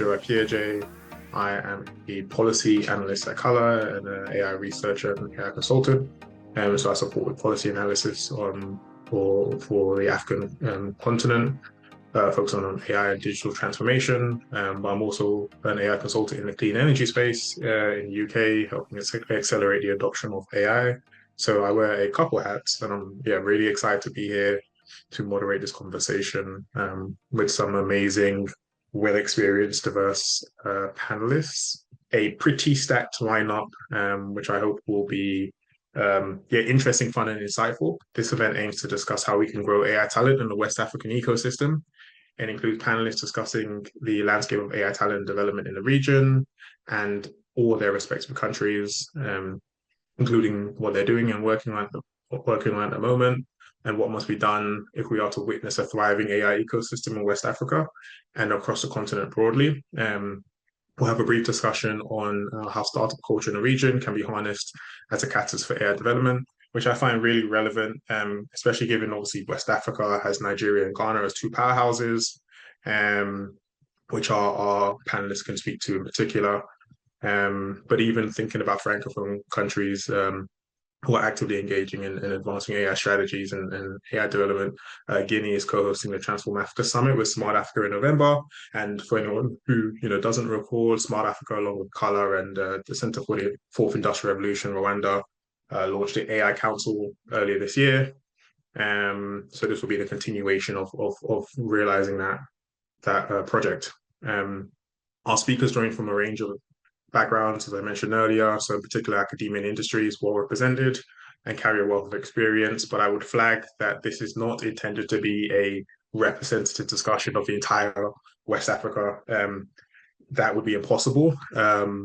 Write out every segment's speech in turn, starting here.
go by PJ. I am a policy analyst at Color and an AI researcher and AI consultant. So I support with policy analysis for the African continent, focusing on AI and digital transformation. But I'm also an AI consultant in the clean energy space in the UK, helping accelerate the adoption of AI. So I wear a couple hats, and I'm really excited to be here to moderate this conversation with some amazing, well-experienced, diverse panelists. A pretty stacked lineup, which I hope will be interesting, fun, and insightful. This event aims to discuss how we can grow AI talent in the West African ecosystem and includes panelists discussing the landscape of AI talent development in the region and all their respective countries, including what they're doing and working on at the moment, and what must be done if we are to witness a thriving AI ecosystem in West Africa and across the continent broadly. We'll have a brief discussion on how startup culture in the region can be harnessed as a catalyst for AI development, which I find really relevant, especially given obviously West Africa has Nigeria and Ghana as two powerhouses, which our panelists can speak to in particular. But even thinking about Francophone countries who are actively engaging in advancing AI strategies and AI development. Guinea is co-hosting the Transform Africa Summit with Smart Africa in November. And for anyone who doesn't recall, Smart Africa, along with Color and the Center for the Fourth Industrial Revolution, Rwanda, launched the AI Council earlier this year. So this will be the continuation of realizing that project. Our speakers join from a range of backgrounds, as I mentioned earlier, so in particular academia and industry is well represented and carry a wealth of experience, but I would flag that this is not intended to be a representative discussion of the entire West Africa. That would be impossible. But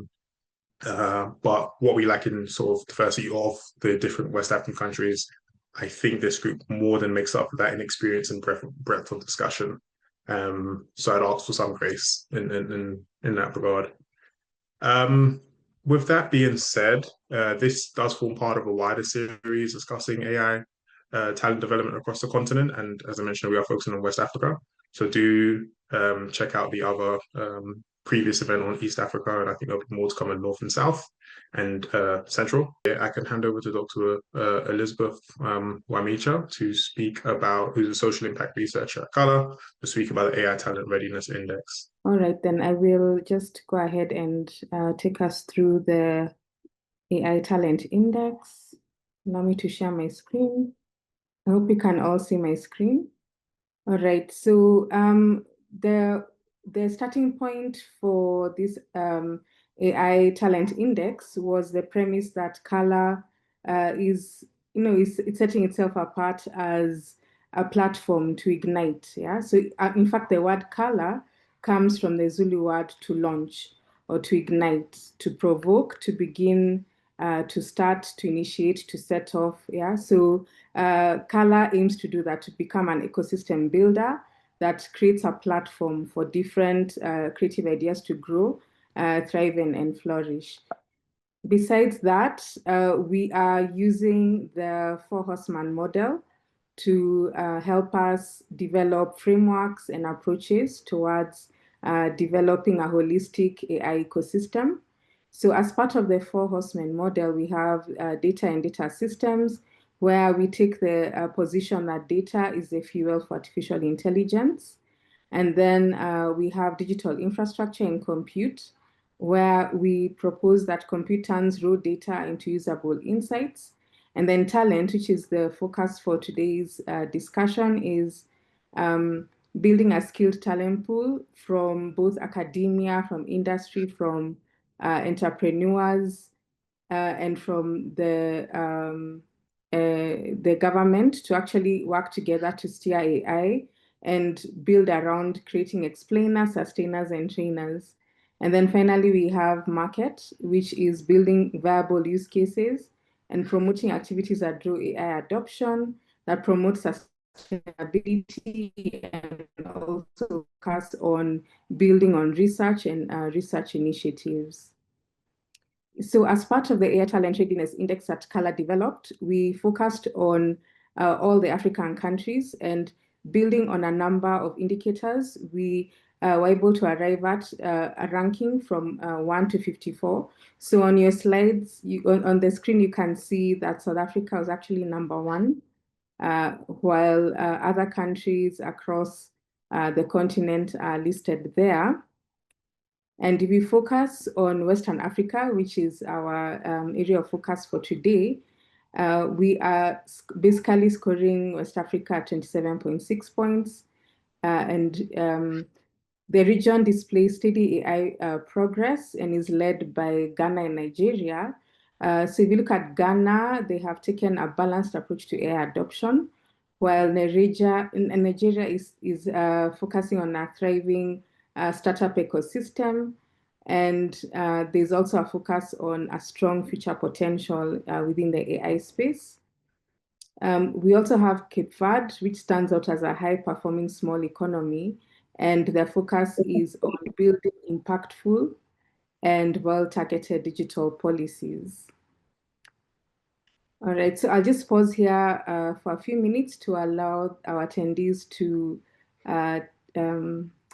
what we lack in sort of diversity of the different West African countries, I think this group more than makes up for that in experience and breadth of discussion. So I'd ask for some grace in that regard. With that being said, this does form part of a wider series discussing AI talent development across the continent. And as I mentioned, we are focusing on West Africa. So do check out the other previous event on East Africa, and I think there'll be more to come in North and South and Central. I can hand over to Dr. Elizabeth Wamicha to speak about, who's a social impact researcher at Color, to speak about the AI Talent Readiness Index. All right, then I will just go ahead and take us through the AI Talent Index. Allow me to share my screen. I hope you can all see my screen. All right, so the starting point for this AI Talent Index was the premise that Color is setting itself apart as a platform to ignite. Yeah, so in fact, the word Color comes from the Zulu word to launch or to ignite, to provoke, to begin, to start, to initiate, to set off. Yeah, so Color aims to do that, to become an ecosystem builder that creates a platform for different creative ideas to grow, thrive, and flourish. Besides that, we are using the 4-horseman model to help us develop frameworks and approaches towards developing a holistic AI ecosystem. So as part of the 4-horseman model, we have data and data systems, where we take the position that data is the fuel for artificial intelligence. And then we have digital infrastructure and compute, where we propose that compute turns raw data into usable insights. And then talent, which is the focus for today's discussion, is building a skilled talent pool from both academia, from industry, from entrepreneurs, and from the government to actually work together to steer AI and build around creating explainers, sustainers, and trainers. And then finally, we have market, which is building viable use cases and promoting activities that draw AI adoption, that promote sustainability, and also focus on building on research and research initiatives. So as part of the AI Talent Readiness Index that Color developed, we focused on all the African countries, and building on a number of indicators, we were able to arrive at a ranking from 1 to 54. So on your slides, on the screen, you can see that South Africa was actually number 1, while other countries across the continent are listed there. And if we focus on Western Africa, which is our area of focus for today, we are basically scoring West Africa at 27.6 points. The region displays steady AI progress and is led by Ghana and Nigeria. So if you look at Ghana, they have taken a balanced approach to AI adoption, while Nigeria is focusing on a thriving startup ecosystem. And there's also a focus on a strong future potential within the AI space. We also have Cape Verde, which stands out as a high-performing small economy, and their focus is on building impactful and well-targeted digital policies. All right, so I'll just pause here for a few minutes to allow our attendees to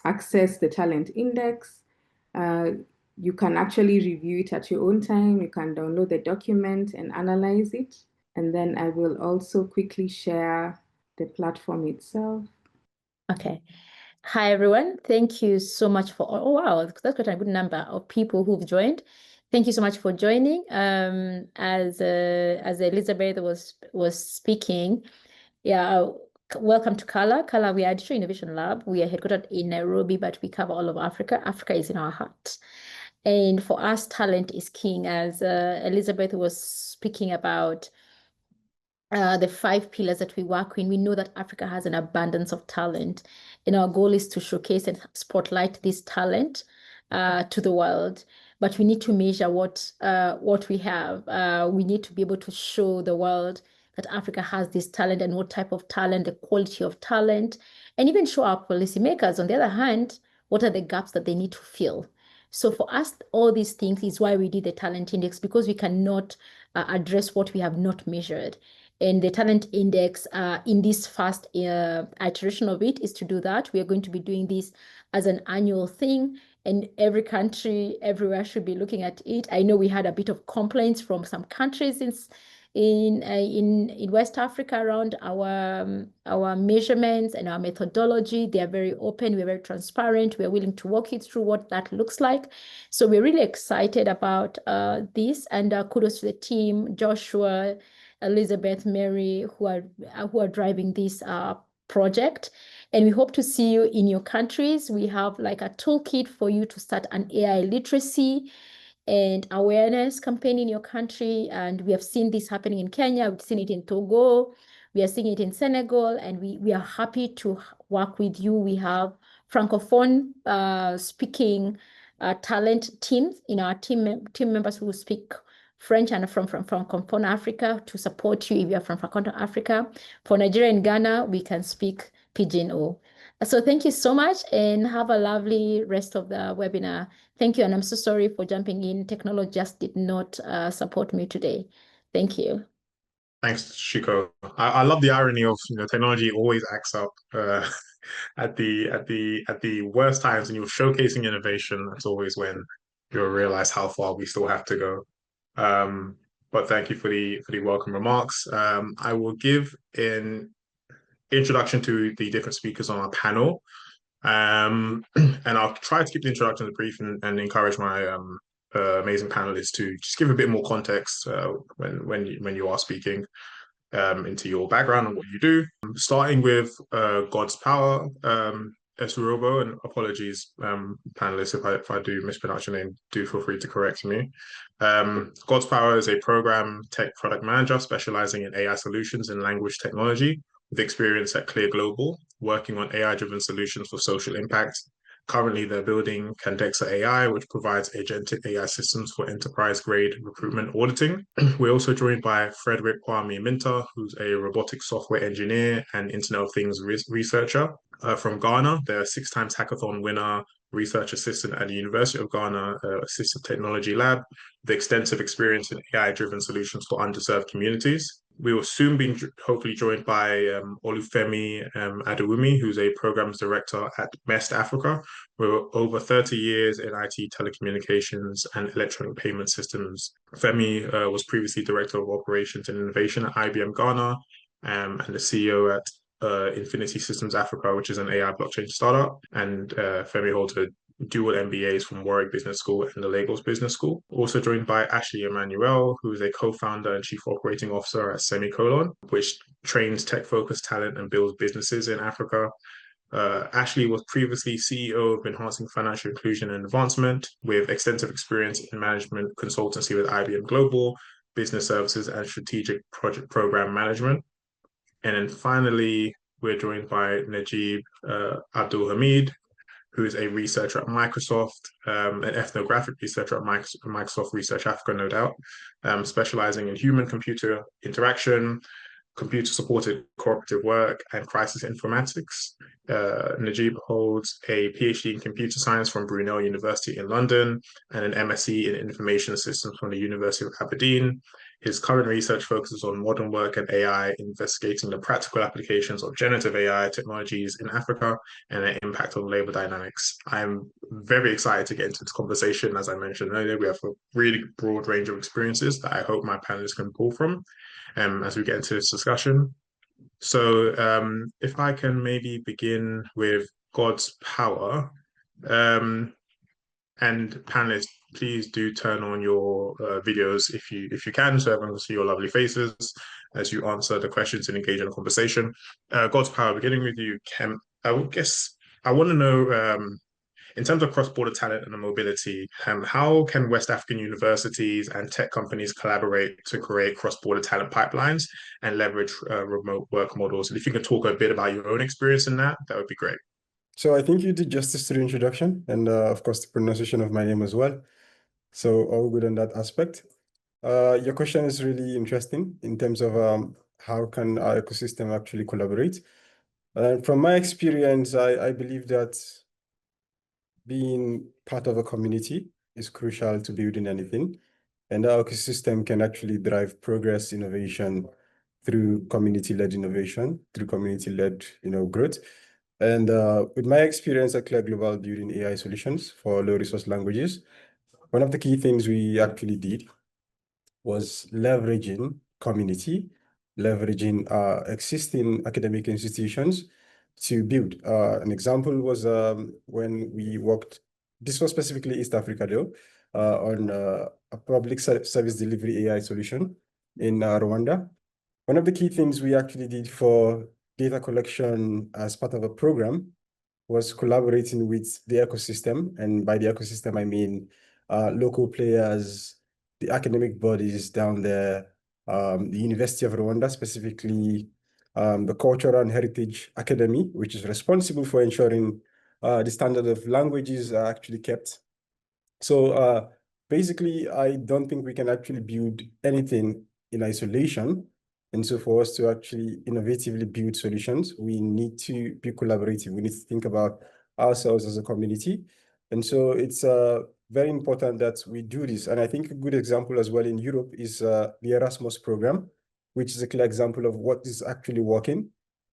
access the talent index. You can actually review it at your own time. You can download the document and analyze it. And then I will also quickly share the platform itself. Okay. Hi, everyone. Thank you so much for, oh, wow, that's quite a good number of people who've joined. Thank you so much for joining. As Elizabeth was speaking, yeah, welcome to Kala. Kala, we are Digital Innovation Lab. We are headquartered in Nairobi, but we cover all of Africa. Africa is in our heart. And for us, talent is king. As Elizabeth was speaking about the 5 pillars that we work in, we know that Africa has an abundance of talent. And our goal is to showcase and spotlight this talent to the world. But we need to measure what we have. We need to be able to show the world that Africa has this talent and what type of talent, the quality of talent, and even show our policymakers, on the other hand, what are the gaps that they need to fill. So for us, all these things is why we did the talent index, because we cannot address what we have not measured. And the talent index in this first iteration of it is to do that. We are going to be doing this as an annual thing, and every country everywhere should be looking at it. I know we had a bit of complaints from some countries in West Africa around our measurements and our methodology. They are very open, we're very transparent, we're willing to walk you through what that looks like. So we're really excited about this, and kudos to the team, Joshua, Elizabeth, Mary, who are driving this project. And we hope to see you in your countries. We have like a toolkit for you to start an AI literacy and awareness campaign in your country. And we have seen this happening in Kenya. We've seen it in Togo. We are seeing it in Senegal. And we are happy to work with you. We have Francophone speaking talent teams in our team members who speak French and from Francophone Africa to support you if you're from Francophone Africa. For Nigeria and Ghana, we can speak Pidgin-O. So thank you so much and have a lovely rest of the webinar. Thank you. And I'm so sorry for jumping in. Technology just did not support me today. Thank you. Thanks, Shiko. I love the irony of, technology always acts up at the worst times, and you're showcasing innovation. That's always when you'll realize how far we still have to go. But thank you for the welcome remarks. I will give an introduction to the different speakers on our panel, and I'll try to keep the introductions brief and encourage my amazing panelists to just give a bit more context when you are speaking into your background and what you do. Starting with God's Power, Esurobo, and apologies, panelists, if I do mispronounce your name, do feel free to correct me. God's Power is a program tech product manager specializing in AI solutions and language technology with experience at Clear Global, working on AI-driven solutions for social impact. Currently, they're building Candexa AI, which provides agentic AI systems for enterprise-grade recruitment auditing. We're also joined by Frederick Kwame Minter, who's a robotic software engineer and Internet of Things researcher from Ghana. They're a 6-time hackathon winner, research assistant at the University of Ghana Assistive Technology Lab, with extensive experience in AI-driven solutions for underserved communities. We will soon be hopefully joined by Olufemi Adewumi, who's a programs director at Mest Africa, with over 30 years in IT, telecommunications, and electronic payment systems. Femi was previously director of operations and innovation at IBM Ghana, and the CEO at Infinity Systems Africa, which is an AI blockchain startup. And Femi holds a dual MBAs from Warwick Business School and the Lagos Business School. Also joined by Ashley Emmanuel, who is a co-founder and chief operating officer at Semicolon, which trains tech-focused talent and builds businesses in Africa. Ashley was previously CEO of Enhancing Financial Inclusion and Advancement, with extensive experience in management consultancy with IBM Global, business services, and strategic project program management. And then finally, we're joined by Najib Abdul Hamid, who is a researcher at Microsoft, an ethnographic researcher at Microsoft Research Africa, no doubt, specializing in human-computer interaction, computer-supported cooperative work, and crisis informatics. Najib holds a PhD in computer science from Brunel University in London and an MSc in information systems from the University of Aberdeen. His current research focuses on modern work and AI, investigating the practical applications of generative AI technologies in Africa and their impact on labor dynamics. I'm very excited to get into this conversation. As I mentioned earlier, we have a really broad range of experiences that I hope my panelists can pull from as we get into this discussion. So if I can maybe begin with God's power, and panelists, please do turn on your videos if you can, so everyone can see your lovely faces as you answer the questions and engage in a conversation. God's power, beginning with you, Kem. I guess I want to know, in terms of cross-border talent and mobility, how can West African universities and tech companies collaborate to create cross-border talent pipelines and leverage remote work models? And if you can talk a bit about your own experience in that, that would be great. So I think you did justice to the introduction and, of course, the pronunciation of my name as well. So all good on that aspect. Your question is really interesting in terms of how can our ecosystem actually collaborate. From my experience, I believe that being part of a community is crucial to building anything. And our ecosystem can actually drive progress, innovation through community-led innovation, through community-led growth. And with my experience at Clear Global building AI solutions for low-resource languages, one of the key things we actually did was leveraging community, leveraging existing academic institutions to build. An example was when we worked, this was specifically East Africa though, on a public service delivery AI solution in Rwanda. One of the key things we actually did for data collection as part of a program was collaborating with the ecosystem. And by the ecosystem, I mean local players, the academic bodies down there, the University of Rwanda, specifically the Cultural and Heritage Academy, which is responsible for ensuring the standard of languages are actually kept. So basically, I don't think we can actually build anything in isolation. And so for us to actually innovatively build solutions, we need to be collaborative. We need to think about ourselves as a community. And so it's very important that we do this. And I think a good example as well in Europe is the Erasmus program, which is a clear example of what is actually working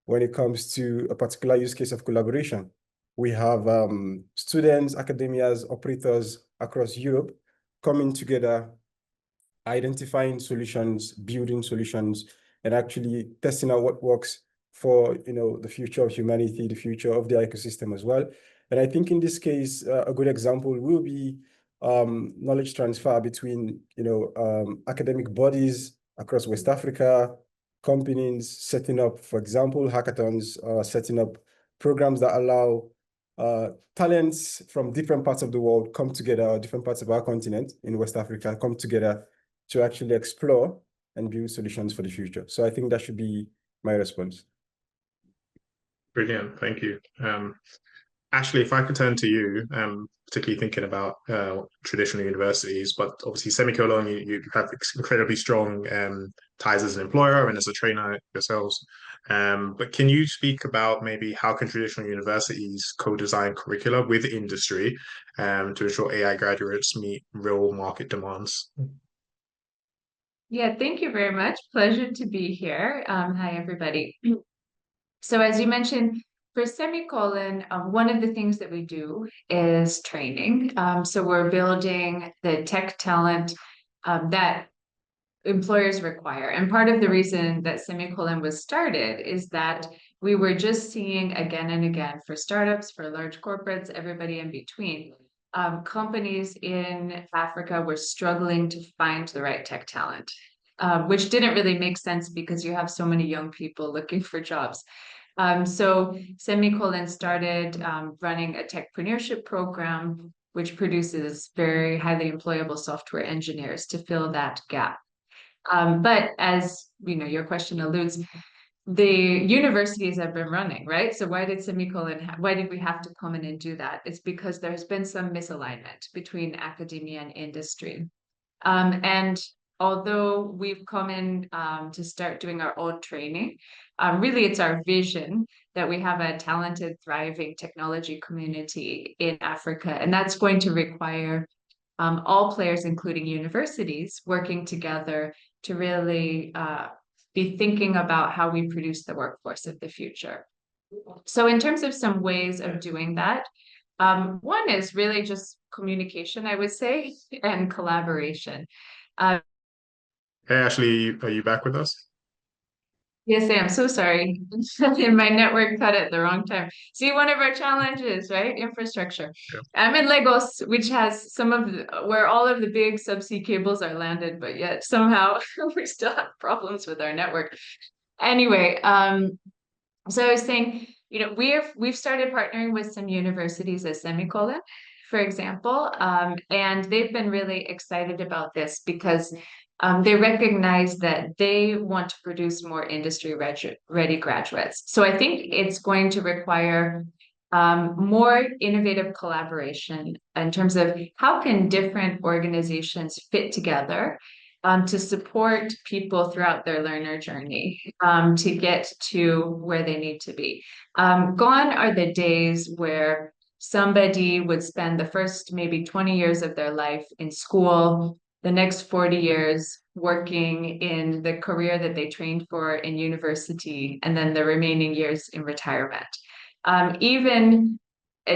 when it comes to a particular use case of collaboration. We have students, academias, operators across Europe coming together, identifying solutions, building solutions, and actually testing out what works for the future of humanity, the future of the ecosystem as well. And I think in this case, a good example will be knowledge transfer between academic bodies across West Africa, companies setting up, for example, hackathons, setting up programs that allow talents from different parts of the world come together, or different parts of our continent in West Africa come together to actually explore and build solutions for the future. So I think that should be my response. Brilliant, thank you. Ashley, if I could turn to you, particularly thinking about traditional universities, but obviously Semicolon, you have incredibly strong ties as an employer and as a trainer yourselves. But can you speak about maybe how can traditional universities co-design curricula with industry to ensure AI graduates meet real market demands? Yeah, thank you very much. Pleasure to be here. Hi, everybody. So as you mentioned, for Semicolon, one of the things that we do is training. So we're building the tech talent that employers require. And part of the reason that Semicolon was started is that we were just seeing again and again for startups, for large corporates, everybody in between. Companies in Africa were struggling to find the right tech talent, which didn't really make sense because you have so many young people looking for jobs. So Semicolon started running a techpreneurship program, which produces very highly employable software engineers to fill that gap. But as you know, your question alludes, the universities have been running, right? So why did why did we have to come in and do that? It's because there's been some misalignment between academia and industry. And although we've come in to start doing our own training, really it's our vision that we have a talented, thriving technology community in Africa. And that's going to require all players, including universities, working together to really be thinking about how we produce the workforce of the future. So in terms of some ways of doing that, one is really just communication, I would say, and collaboration. Hey, Ashley, are you back with us? Yes, I am so sorry. My network cut at the wrong time. See, one of our challenges, right? Infrastructure. Yeah. I'm in Lagos, which has where all of the big subsea cables are landed, but yet somehow we still have problems with our network. Anyway, so I was saying, you know, we've started partnering with some universities at Semicolon, for example, and they've been really excited about this because they recognize that they want to produce more industry-ready graduates. So I think it's going to require more innovative collaboration in terms of how can different organizations fit together to support people throughout their learner journey to get to where they need to be. Gone are the days where somebody would spend the first maybe 20 years of their life in school, the next 40 years working in the career that they trained for in university, and then the remaining years in retirement. Even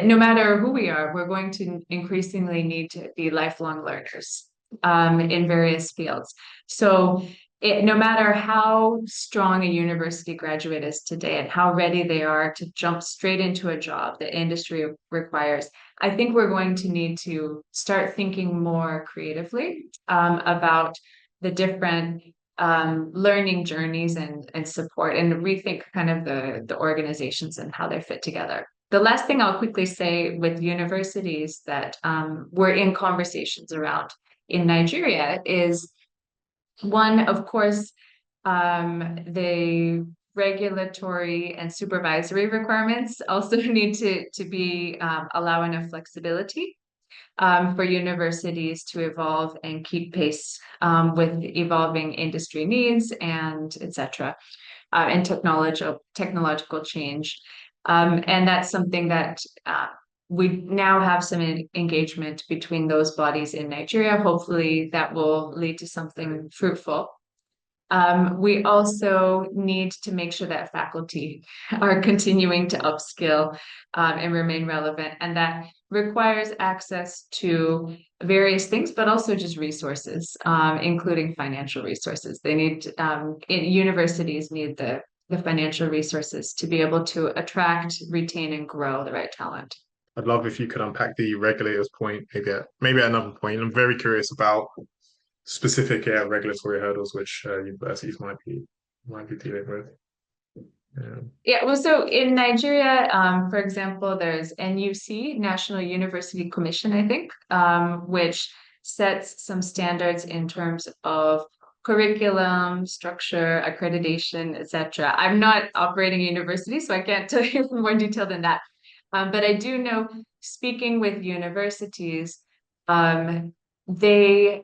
no matter who we are, we're going to increasingly need to be lifelong learners in various fields. So no matter how strong a university graduate is today and how ready they are to jump straight into a job that industry requires, I think we're going to need to start thinking more creatively about the different learning journeys and support and rethink kind of the organizations and how they fit together. The last thing I'll quickly say with universities that we're in conversations around in Nigeria is one, of course, the regulatory and supervisory requirements also need to be allow enough flexibility for universities to evolve and keep pace with evolving industry needs and et cetera, and technological change. And that's something that we now have some engagement between those bodies in Nigeria. Hopefully that will lead to something fruitful. We also need to make sure that faculty are continuing to upskill and remain relevant. And that requires access to various things, but also just resources, including financial resources. They need, universities need the financial resources to be able to attract, retain, and grow the right talent. I'd love if you could unpack the regulators point, maybe at another point. I'm very curious about specific regulatory hurdles which universities might be dealing with. Yeah, well, so in Nigeria, for example, there's NUC, National University Commission, I think, which sets some standards in terms of curriculum, structure, accreditation, etc. I'm not operating a university, so I can't tell you more detail than that. But I do know, speaking with universities, they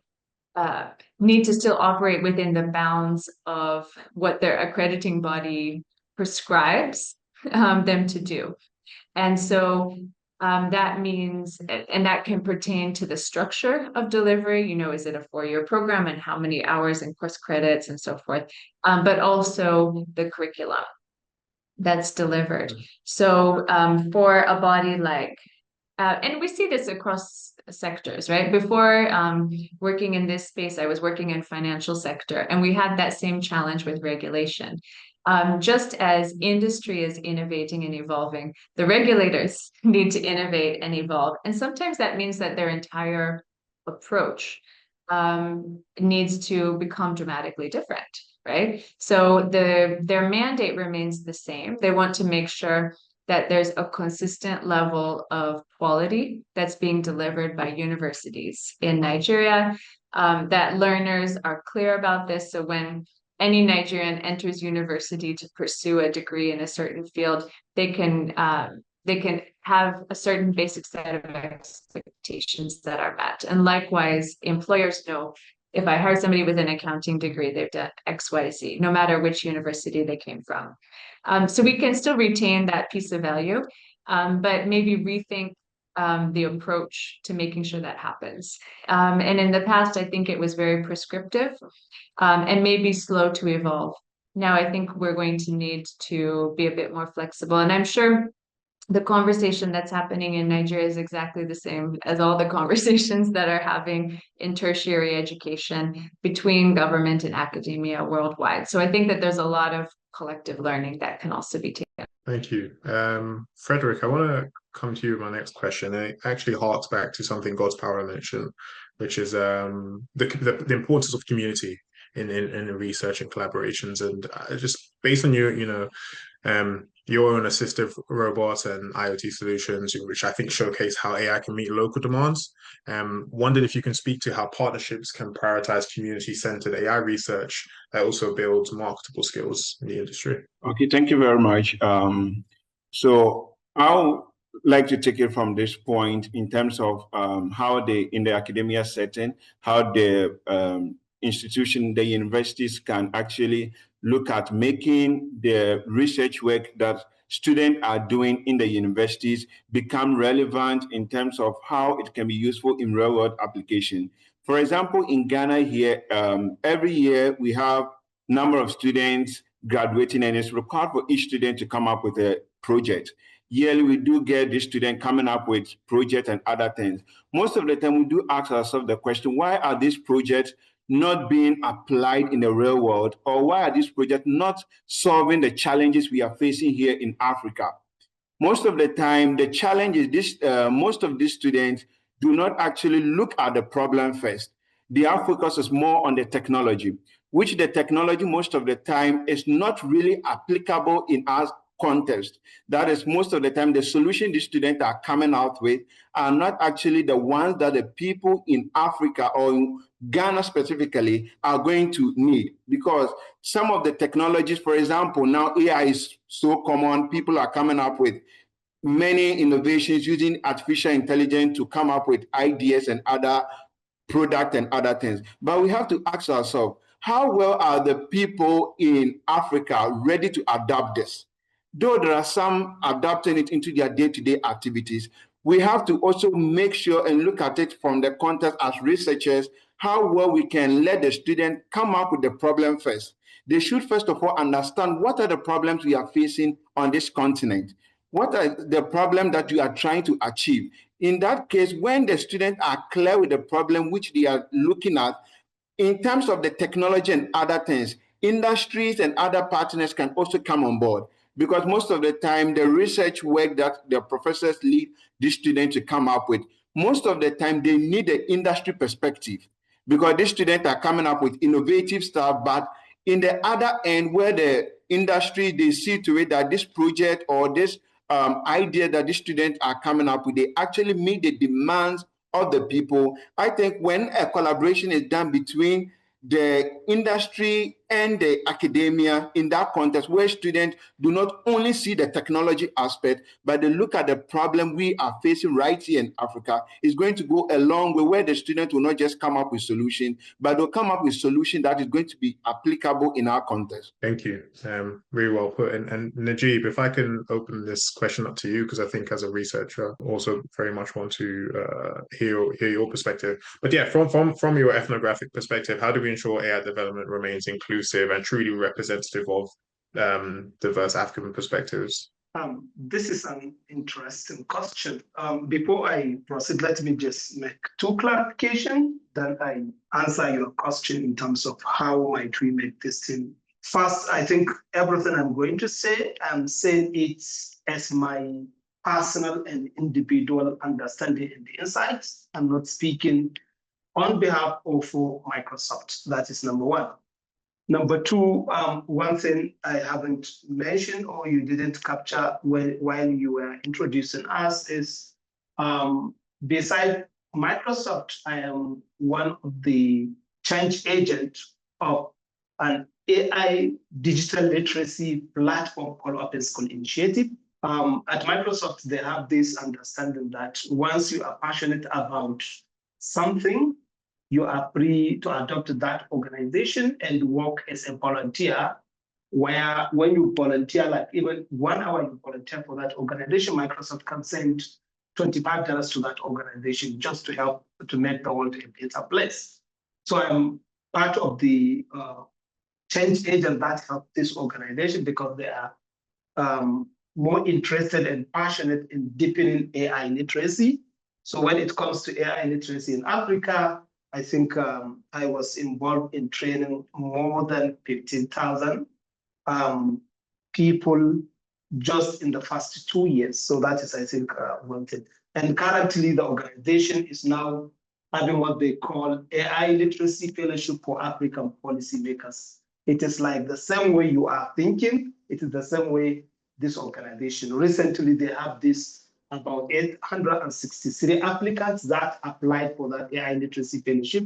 need to still operate within the bounds of what their accrediting body prescribes them to do. And so That means, and that can pertain to the structure of delivery, is it a 4-year program and how many hours and course credits and so forth, but also the curriculum that's delivered. So for a body like, and we see this across sectors, right? Before working in this space, I was working in financial sector, and we had that same challenge with regulation. Just as industry is innovating and evolving, the regulators need to innovate and evolve. And sometimes that means that their entire approach needs to become dramatically different, right? So their mandate remains the same. They want to make sure that there's a consistent level of quality that's being delivered by universities in Nigeria, that learners are clear about this. So when any Nigerian enters university to pursue a degree in a certain field, they can have a certain basic set of expectations that are met. And likewise, employers know, if I hire somebody with an accounting degree, they've done X, Y, Z, no matter which university they came from. So we can still retain that piece of value, but maybe rethink the approach to making sure that happens. And in the past, I think it was very prescriptive and maybe slow to evolve. Now, I think we're going to need to be a bit more flexible. And I'm sure the conversation that's happening in Nigeria is exactly the same as all the conversations that are happening in tertiary education between government and academia worldwide. So I think that there's a lot of collective learning that can also be taken. Thank you. Frederick, I want to come to you with my next question. It actually harks back to something God's Power mentioned, which is the importance of community in research and collaborations. And just based on your own assistive robots and IoT solutions, which I think showcase how AI can meet local demands. Wondered if you can speak to how partnerships can prioritize community-centered AI research that also builds marketable skills in the industry. Okay, thank you very much. So I'll like to take it from this point in terms of how in the academia setting, how the institution, the universities can actually look at making the research work that students are doing in the universities become relevant in terms of how it can be useful in real-world application. For example, in Ghana here, every year we have number of students graduating, and it's required for each student to come up with a project. Yearly, we do get this student coming up with projects and other things. Most of the time, we do ask ourselves the question, why are these projects not being applied in the real world, or why are these projects not solving the challenges we are facing here in Africa? Most of the time, the challenge is this: most of these students do not actually look at the problem first. Their focus is more on the technology, which the technology most of the time is not really applicable in our context. That is, most of the time, the solution these students are coming out with are not actually the ones that the people in Africa or in Ghana specifically are going to need, because some of the technologies, for example, now AI is so common, people are coming up with many innovations using artificial intelligence to come up with ideas and other products and other things. But we have to ask ourselves, how well are the people in Africa ready to adopt this? Though there are some adapting it into their day-to-day activities, we have to also make sure and look at it from the context as researchers, how well we can let the student come up with the problem first. They should first of all understand what are the problems we are facing on this continent. What are the problems that you are trying to achieve? In that case, when the students are clear with the problem which they are looking at, in terms of the technology and other things, industries and other partners can also come on board, because most of the time, the research work that the professors lead these students to come up with, most of the time they need the industry perspective, because these students are coming up with innovative stuff, but in the other end, where the industry, they see to it that this project or this idea that the students are coming up with, they actually meet the demands of the people. I think when a collaboration is done between the industry and the academia in that context, where students do not only see the technology aspect, but they look at the problem we are facing right here in Africa, is going to go a long way, where the student will not just come up with solution, but they'll come up with solution that is going to be applicable in our context. Thank you. Really well put. And Najib, if I can open this question up to you, because I think as a researcher, also very much want to hear your perspective. But yeah, from your ethnographic perspective, how do we ensure AI development remains inclusive and truly representative of diverse African perspectives? This is an interesting question. Before I proceed, let me just make two clarifications, then I answer your question in terms of how might we make this thing. First, I think everything I'm going to say, I'm saying it as my personal and individual understanding and insights. I'm not speaking on behalf of Microsoft. That is number one. Number two, one thing I haven't mentioned or you didn't capture while you were introducing us is, beside Microsoft, I am one of the change agents of an AI digital literacy platform called Open School Initiative. At Microsoft, they have this understanding that once you are passionate about something, you are free to adopt that organization and work as a volunteer, where when you volunteer, like even 1 hour you volunteer for that organization, Microsoft can send $25 to that organization just to help to make the world a better place. So I'm part of the change agent that help this organization because they are more interested and passionate in deepening AI literacy. So when it comes to AI literacy in Africa, I think I was involved in training more than 15,000 people just in the first 2 years. So that is, I think, one thing. And currently, the organization is now having what they call AI Literacy Fellowship for African Policymakers. It is like the same way you are thinking, it is the same way this organization. Recently, they have this about 863 applicants that applied for that AI Literacy Fellowship.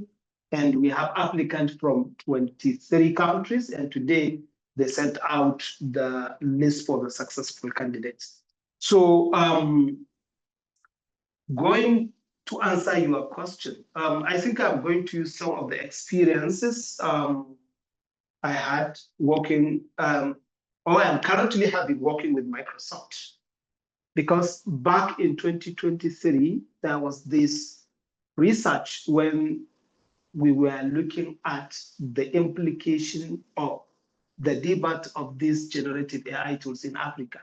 And we have applicants from 23 countries. And today, they sent out the list for the successful candidates. So going to answer your question, I think I'm going to use some of the experiences I had working, or I'm currently having working with Microsoft. Because back in 2023, there was this research when we were looking at the implication of the debate of these generative AI tools in Africa.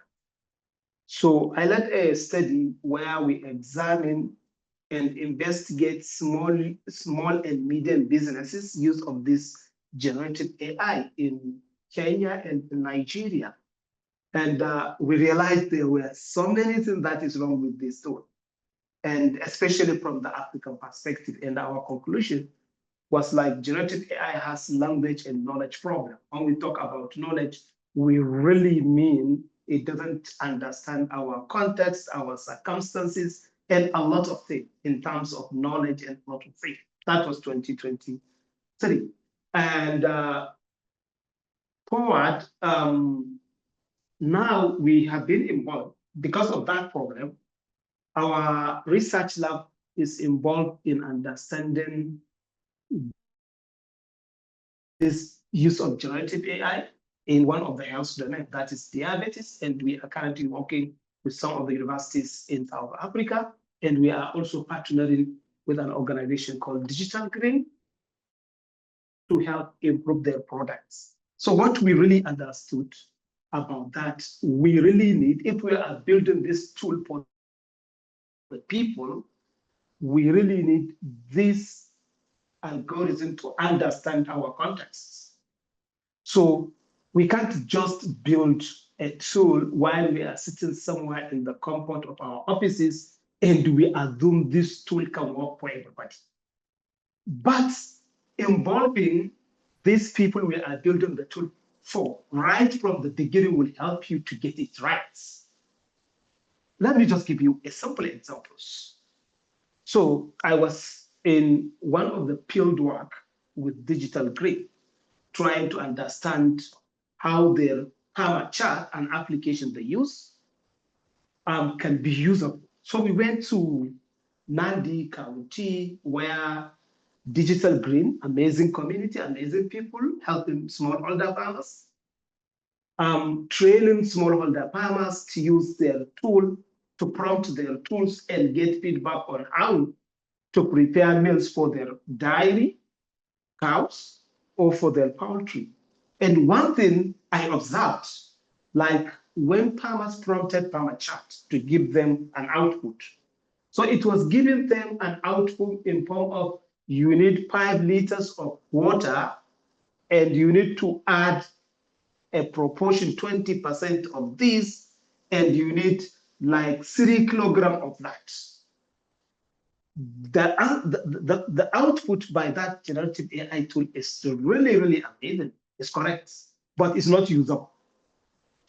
So I led a study where we examine and investigate small and medium businesses use of this generative AI in Kenya and Nigeria. And we realized there were so many things that is wrong with this tool, and especially from the African perspective. And our conclusion was like generative AI has language and knowledge problem. When we talk about knowledge, we really mean it doesn't understand our context, our circumstances, and a lot of things in terms of knowledge and a lot of things. That was 2023. And forward, now we have been involved because of that problem. Our research lab is involved in understanding this use of generative AI in one of the health domain, that is diabetes. And we are currently working with some of the universities in South Africa. And we are also partnering with an organization called Digital Green to help improve their products. So what we really understood about that, we really need, if we are building this tool for the people, we really need this algorithm to understand our contexts. So we can't just build a tool while we are sitting somewhere in the comfort of our offices and we assume this tool can work for everybody. But involving these people we are building the tool for right from the beginning will help you to get it right. Let me just give you a simple examples. So I was in one of the field work with Digital Green trying to understand how their PAMA chart and application they use can be usable. So we went to Nandi County, where Digital Green, amazing community, amazing people, helping smallholder farmers, training smallholder farmers to use their tool, to prompt their tools and get feedback on how to prepare meals for their dairy cows or for their poultry. And one thing I observed, like when farmers prompted farmer chat to give them an output, so it was giving them an output in form of you need 5 liters of water and you need to add a proportion, 20% of this, and you need like 3 kilograms of that. The output by that generative AI tool is really, really amazing. It's correct, but it's not usable.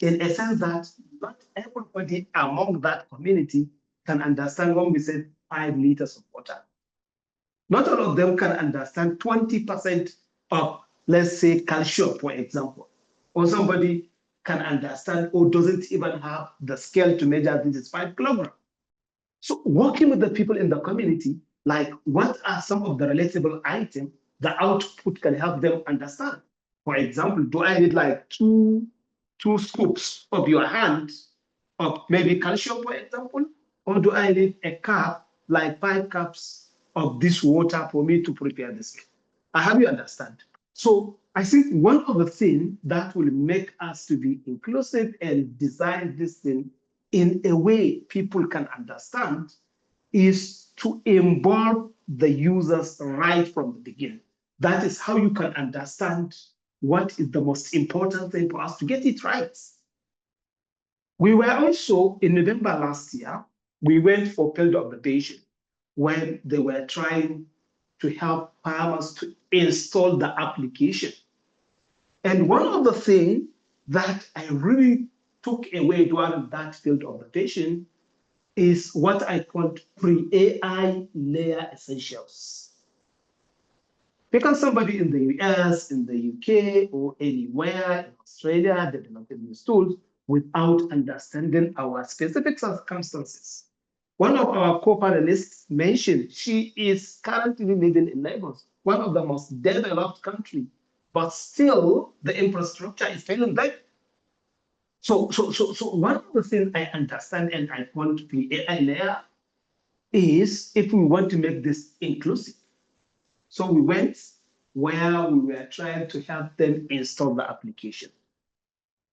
In a sense that not everybody among that community can understand when we say 5 liters of water. Not all of them can understand 20% of, let's say, calcium, for example. Or somebody can understand or doesn't even have the scale to measure this is 5 kilograms. So working with the people in the community, like what are some of the relatable items the output can help them understand? For example, do I need like two scoops of your hand of maybe calcium, for example? Or do I need a cup, like 5 cups of this water for me to prepare this meal? I have you understand. So I think one of the things that will make us to be inclusive and design this thing in a way people can understand is to involve the users right from the beginning. That is how you can understand what is the most important thing for us to get it right. We were also, in November last year, we went for field observation when they were trying to help farmers to install the application. And one of the things that I really took away during that field observation is what I call pre-AI layer essentials. Because somebody in the US, in the UK, or anywhere in Australia developing these tools without understanding our specific circumstances. One of our co-panelists mentioned she is currently living in Lagos, one of the most developed countries, but still the infrastructure is failing them. So one of the things I understand and I want to be AI layer is if we want to make this inclusive. So we went where we were trying to help them install the application.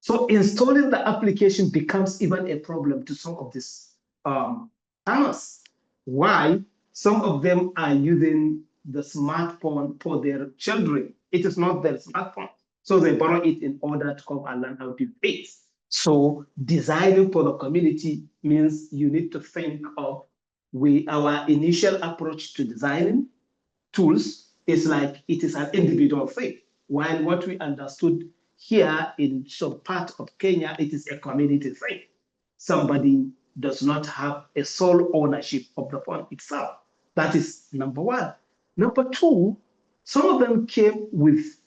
So installing the application becomes even a problem to some of these farmers. Why? Some of them are using the smartphone for their children. It is not their smartphone. So they borrow it in order to come and learn how to use it. So designing for the community means you need to think of our initial approach to designing tools is like it is an individual thing. While what we understood here in some part of Kenya, it is a community thing. Somebody does not have a sole ownership of the phone itself. That is number one. Number two, some of them came with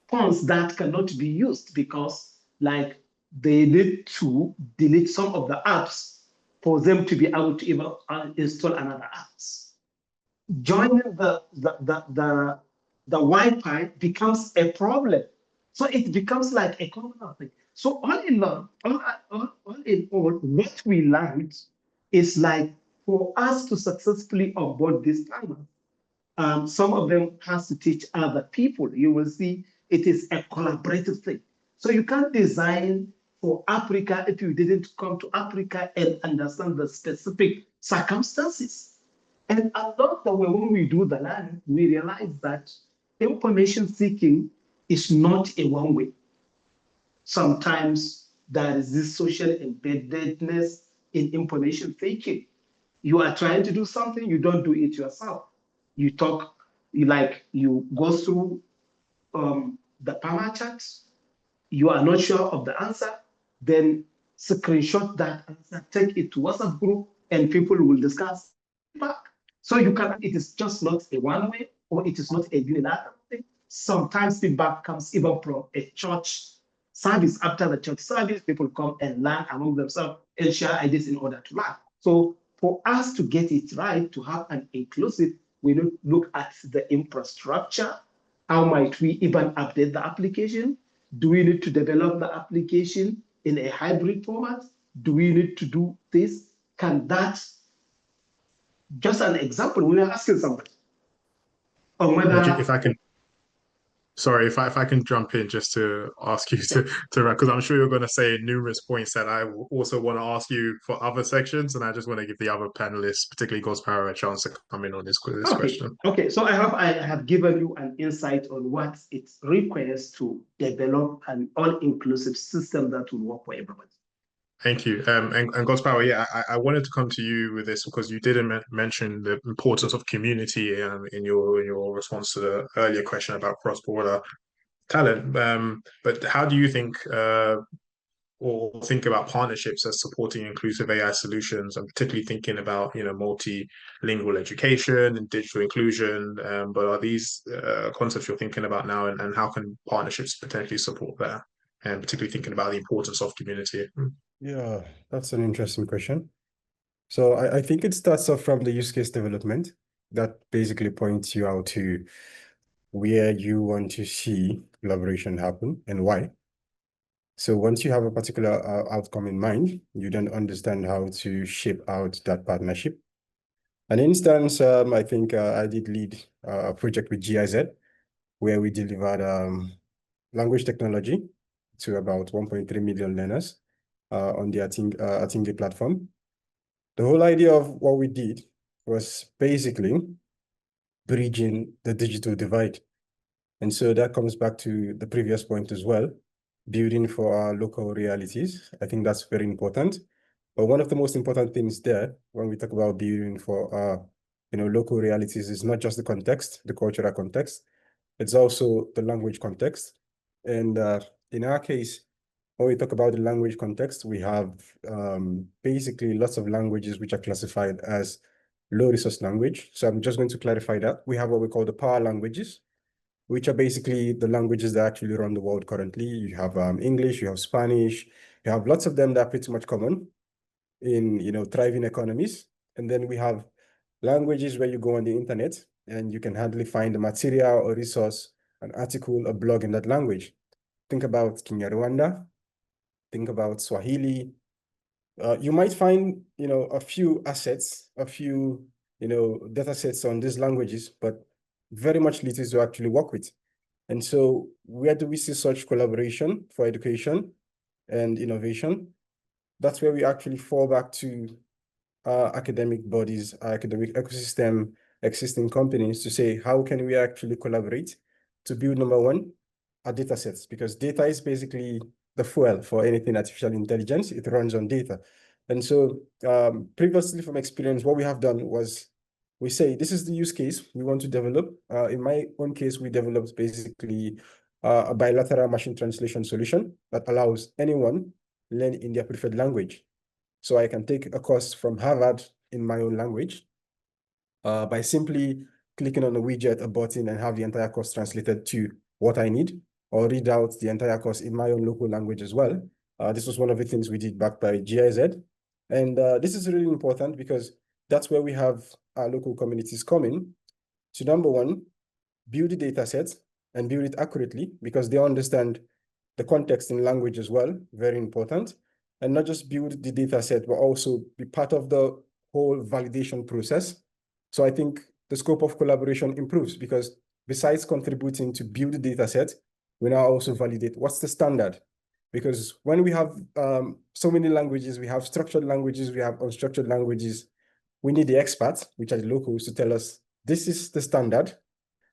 phones that cannot be used because like they need to delete some of the apps for them to be able to even install another apps. Joining the Wi-Fi becomes a problem. So it becomes like a common thing. So all in all, what we learned is like for us to successfully onboard this timer, some of them has to teach other people. You will see it is a collaborative thing. So you can't design for Africa if you didn't come to Africa and understand the specific circumstances. And along the way, when we do the learning, we realize that information seeking is not a one way. Sometimes there is this social embeddedness in information seeking. You are trying to do something, you don't do it yourself. You talk, you go through the PAMA charts, you are not sure of the answer, then screenshot that answer, take it to WhatsApp group, and people will discuss back. So you can, it is just not a one way, or it is not a unilateral thing. Sometimes feedback comes even from a church service. After the church service, people come and learn among themselves and share ideas in order to learn. So for us to get it right, to have an inclusive, we look at the infrastructure. How might we even update the application? Do we need to develop the application in a hybrid format? Do we need to do this? Can that, just an example, we are asking somebody on whether, If I can, sorry, if I can jump in just to ask you to because I'm sure you're going to say numerous points that I also want to ask you for other sections, and I just want to give the other panelists, particularly Gosparo, a chance to come in on this question. Okay, so I have given you an insight on what it requires to develop an all-inclusive system that will work for everybody. Thank you. And Gosparo, yeah, I wanted to come to you with this because you didn't mention the importance of community in your response to the earlier question about cross-border talent. But how do you think or think about partnerships as supporting inclusive AI solutions, and particularly thinking about multilingual education and digital inclusion? But are these concepts you're thinking about now, and how can partnerships potentially support that? And particularly thinking about the importance of community. Yeah, that's an interesting question. So I think it starts off from the use case development that basically points you out to where you want to see collaboration happen and why. So once you have a particular outcome in mind, you then understand how to shape out that partnership. An instance, I think I did lead a project with GIZ where we delivered language technology to about 1.3 million learners on the Atinge platform. The whole idea of what we did was basically bridging the digital divide. And so that comes back to the previous point as well, building for our local realities. I think that's very important. But one of the most important things there, when we talk about building for our local realities, is not just the context, the cultural context, it's also the language context. And in our case, when we talk about the language context, we have basically lots of languages which are classified as low resource language. So I'm just going to clarify that. We have what we call the power languages, which are basically the languages that actually run the world currently. You have English, you have Spanish, you have lots of them that are pretty much common in thriving economies. And then we have languages where you go on the internet and you can hardly find a material or resource, an article, a blog in that language. Think about Kinyarwanda, think about Swahili. You might find, a few assets, a few, data sets on these languages, but very much little to actually work with. And so where do we see such collaboration for education and innovation? That's where we actually fall back to our academic bodies, our academic ecosystem, existing companies to say, how can we actually collaborate to build, number one, our data sets? Because data is basically the fuel for anything artificial intelligence. It runs on data. And so previously from experience, what we have done was we say, this is the use case we want to develop. In my own case, we developed basically a bilateral machine translation solution that allows anyone learn in their preferred language. So I can take a course from Harvard in my own language by simply clicking on a widget, a button, and have the entire course translated to what I need, or read out the entire course in my own local language as well. This was one of the things we did back by GIZ. And this is really important because that's where we have our local communities coming to, number one, build the data set and build it accurately because they understand the context in language as well, very important. And not just build the data set, but also be part of the whole validation process. So I think the scope of collaboration improves because besides contributing to build the data set, we now also validate what's the standard. Because when we have so many languages, we have structured languages, we have unstructured languages, we need the experts, which are the locals, to tell us, this is the standard,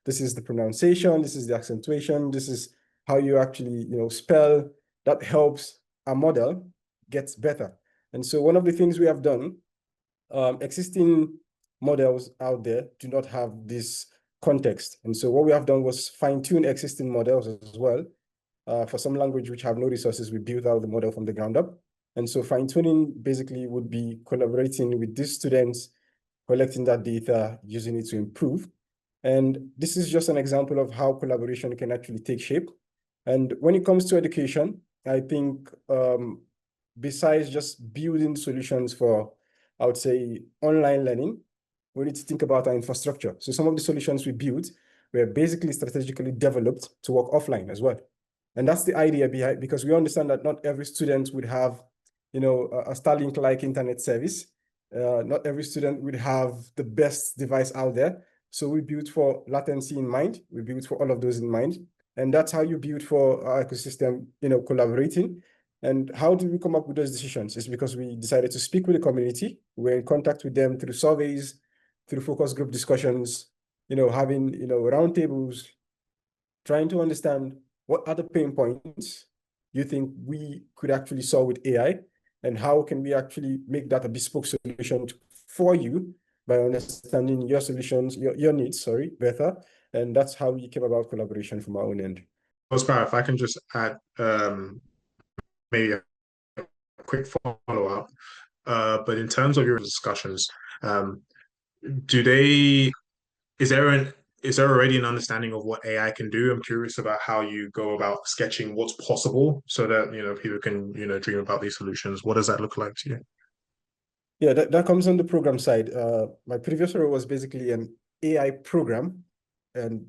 this is the pronunciation, this is the accentuation, this is how you actually spell. That helps our model gets better. And so one of the things we have done, existing models out there do not have this context. And so what we have done was fine-tune existing models as well. For some language which have no resources, we built out the model from the ground up. And so fine-tuning basically would be collaborating with these students, collecting that data, using it to improve. And this is just an example of how collaboration can actually take shape. And when it comes to education, I think besides just building solutions for, I would say, online learning, we need to think about our infrastructure. So some of the solutions we built were basically strategically developed to work offline as well. And that's the idea behind, because we understand that not every student would have, you know, a Starlink-like internet service. Not every student would have the best device out there. So we built for latency in mind. We built for all of those in mind. And that's how you build for our ecosystem, you know, collaborating. And how did we come up with those decisions? It's because we decided to speak with the community. We're in contact with them through surveys, through focus group discussions, you know, having, you know, roundtables, trying to understand what are the pain points you think we could actually solve with AI, and how can we actually make that a bespoke solution for you by understanding your solutions, your needs, sorry, better. And that's how we came about collaboration from our own end. Oscar, if I can just add maybe a quick follow-up. But in terms of your discussions, is there already an understanding of what AI can do? I'm curious about how you go about sketching what's possible so that, you know, people can, you know, dream about these solutions. What does that look like to you? Yeah, that comes on the program side. My previous role was basically an AI program and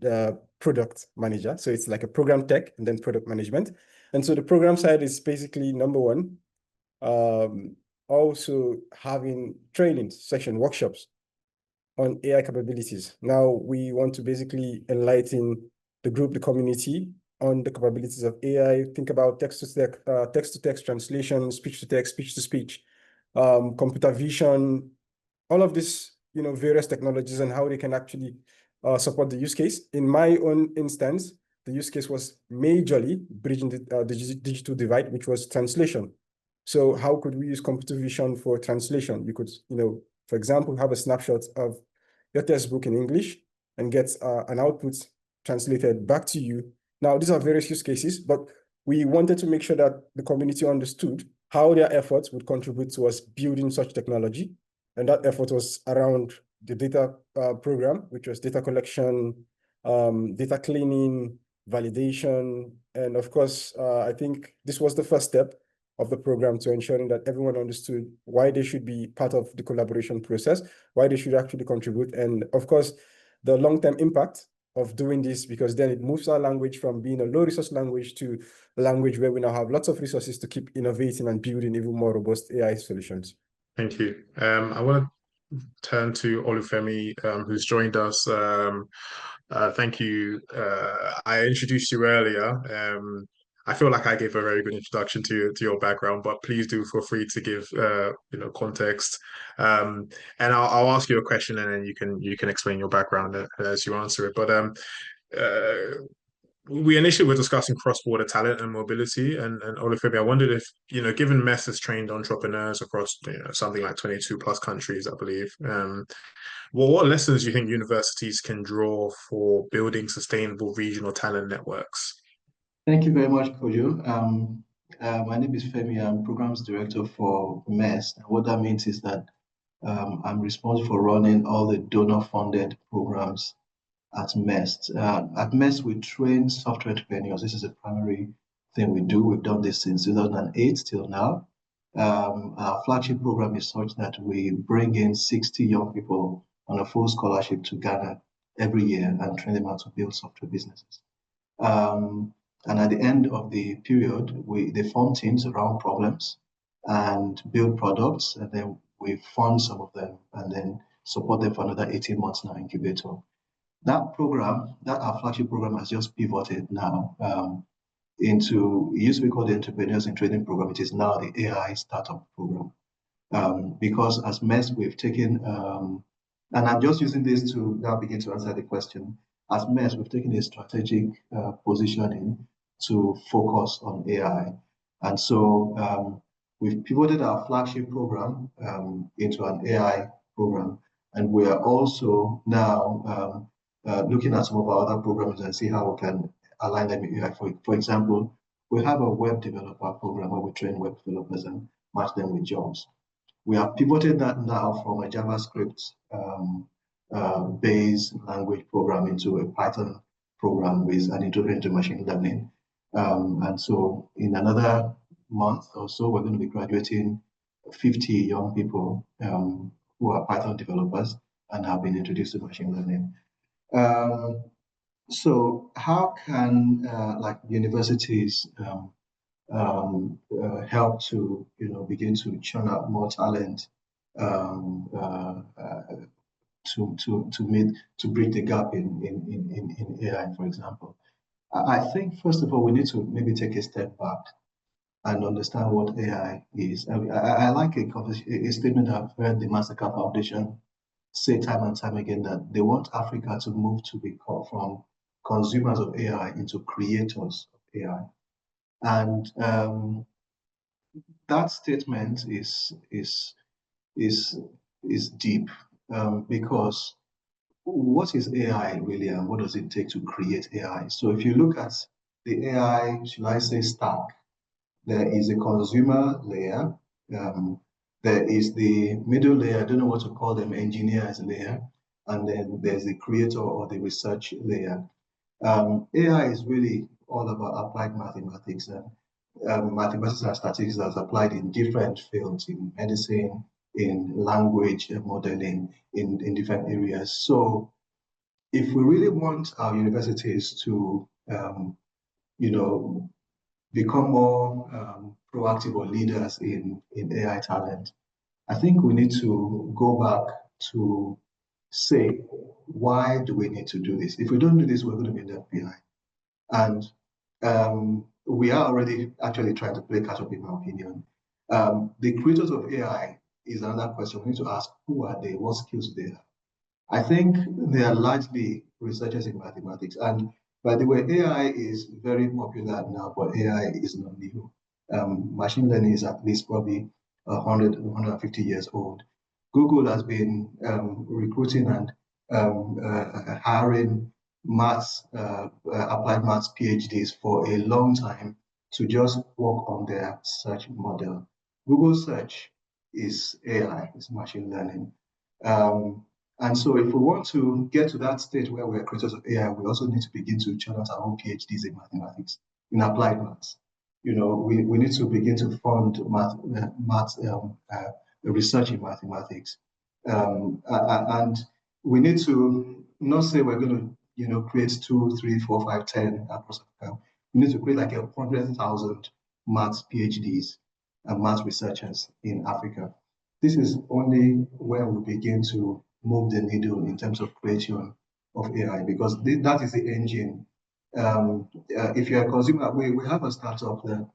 product manager. So it's like a program tech and then product management. And so the program side is basically number one, also having training session workshops on AI capabilities. Now we want to basically enlighten the group, the community, on the capabilities of AI. Think about text-to-text translation, speech-to-text, speech-to-speech, computer vision, all of this, you know, various technologies and how they can actually support the use case. In my own instance, the use case was majorly bridging the digital divide, which was translation. So how could we use computer vision for translation? You could, you know, for example, have a snapshot of your textbook in English and get an output translated back to you. Now, these are various use cases, but we wanted to make sure that the community understood how their efforts would contribute towards building such technology. And that effort was around the data program, which was data collection, data cleaning, validation. And of course, I think this was the first step of the program to ensuring that everyone understood why they should be part of the collaboration process, why they should actually contribute. And of course, the long-term impact of doing this, because then it moves our language from being a low resource language to a language where we now have lots of resources to keep innovating and building even more robust AI solutions. Thank you. I want to turn to Olufemi, who's joined us. Thank you. I introduced you earlier. I feel like I gave a very good introduction to your background, but please do feel free to give you know, context. And I'll ask you a question, and then you can explain your background as you answer it. But we initially were discussing cross-border talent and mobility, and Olufemi, I wondered if, you know, given MES has trained entrepreneurs across, you know, something like 22 plus countries, I believe. What lessons do you think universities can draw for building sustainable regional talent networks? Thank you very much, Kojo. My name is Femi. I'm Programs Director for MES. What that means is that I'm responsible for running all the donor-funded programs at MES. At MES, we train software entrepreneurs. This is a primary thing we do. We've done this since 2008 till now. Our flagship program is such that we bring in 60 young people on a full scholarship to Ghana every year and train them how to build software businesses. And at the end of the period, they form teams around problems and build products, and then we fund some of them and then support them for another 18 months in our incubator. That program, our flagship program, has just pivoted now into, it used to be called the Entrepreneurs in Training Program. It is now the AI Startup Program. Because as MES, we've taken, and I'm just using this to now begin to answer the question. As MES, we've taken a strategic positioning to focus on AI. And so we've pivoted our flagship program into an AI program. And we are also now looking at some of our other programs and see how we can align them with AI. For example, we have a web developer program where we train web developers and match them with jobs. We have pivoted that now from a JavaScript base language programming to a Python program with an introduction to machine learning. And so in another month or so, we're going to be graduating 50 young people who are Python developers and have been introduced to machine learning. So how can like universities help to begin to churn out more talent to bridge the gap in AI, for example? I think first of all we need to maybe take a step back and understand what AI is. I like a statement I've heard the Mastercard Foundation say time and time again, that they want Africa to move to become from consumers of AI into creators of AI. And that statement is deep, because what is AI really, and what does it take to create AI? So if you look at the AI, should I say, stack, there is a consumer layer, there is the middle layer, I don't know what to call them, engineers layer, and then there's the creator or the research layer. AI is really all about applied mathematics, and mathematics and statistics that's applied in different fields, in medicine, in language modeling, in different areas. So if we really want our universities to, become more proactive or leaders in AI talent, I think we need to go back to say, why do we need to do this? If we don't do this, we're going to be left behind. And we are already actually trying to play catch up, in my opinion. The creators of AI is another question. We need to ask, who are they? What skills do they have? I think they are largely researchers in mathematics. And by the way, AI is very popular now, but AI is not new. Machine learning is at least probably 100, 150 years old. Google has been recruiting and hiring applied maths PhDs for a long time to just work on their search model. Google search is AI, is machine learning. And so if we want to get to that stage where we're creators of AI, we also need to begin to churn out our own PhDs in mathematics, in applied maths. We need to begin to fund research in mathematics. And we need to not say we're going to create 2, 3, 4, 5, 10 across Africa. We need to create like 100,000 maths PhDs and maths researchers in Africa. This is only where we begin to move the needle in terms of creation of AI, because that is the engine. If you're a consumer, we have a startup that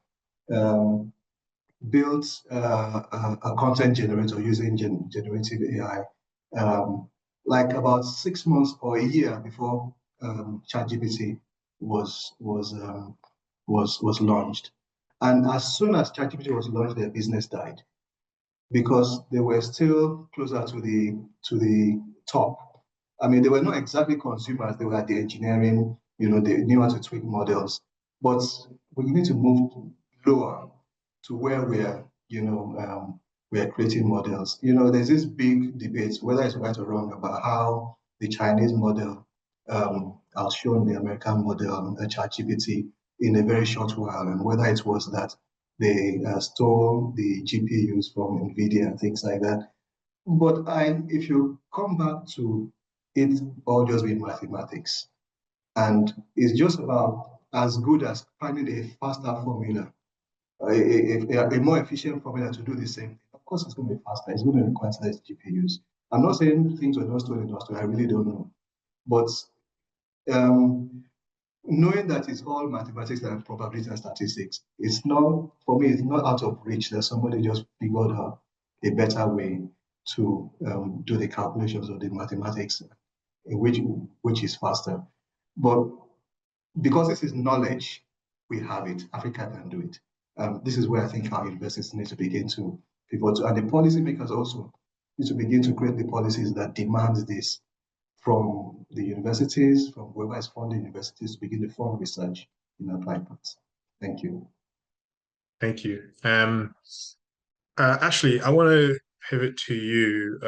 built a content generator using generative AI, like about 6 months or a year before ChatGPT was launched. And as soon as ChatGPT was launched, their business died, because they were still closer to the top. I mean, they were not exactly consumers, they were at the engineering, they knew how to tweak models. But we need to move lower to where we're creating models. There's this big debate, whether it's right or wrong, about how the Chinese model outshone the American model, ChatGPT, in a very short while, and whether it was that they stole the GPUs from NVIDIA and things like that. But if you come back to it all just being mathematics, and it's just about as good as finding a faster formula, a more efficient formula to do the same thing. Of course, it's going to be faster. It's going to require less GPUs. I'm not saying things were not stolen in Australia. I really don't know. But knowing that it's all mathematics and probability and statistics, for me, it's not out of reach that somebody just figured out a better way to do the calculations of the mathematics, which is faster. But because this is knowledge, we have it. Africa can do it. This is where I think our universities need to begin to pivot to, and the policymakers also need to begin to create the policies that demand this from the universities, from whoever is funding universities, to begin to fund research in applied maths. Thank you. Thank you. Ashley, I want to pivot to you.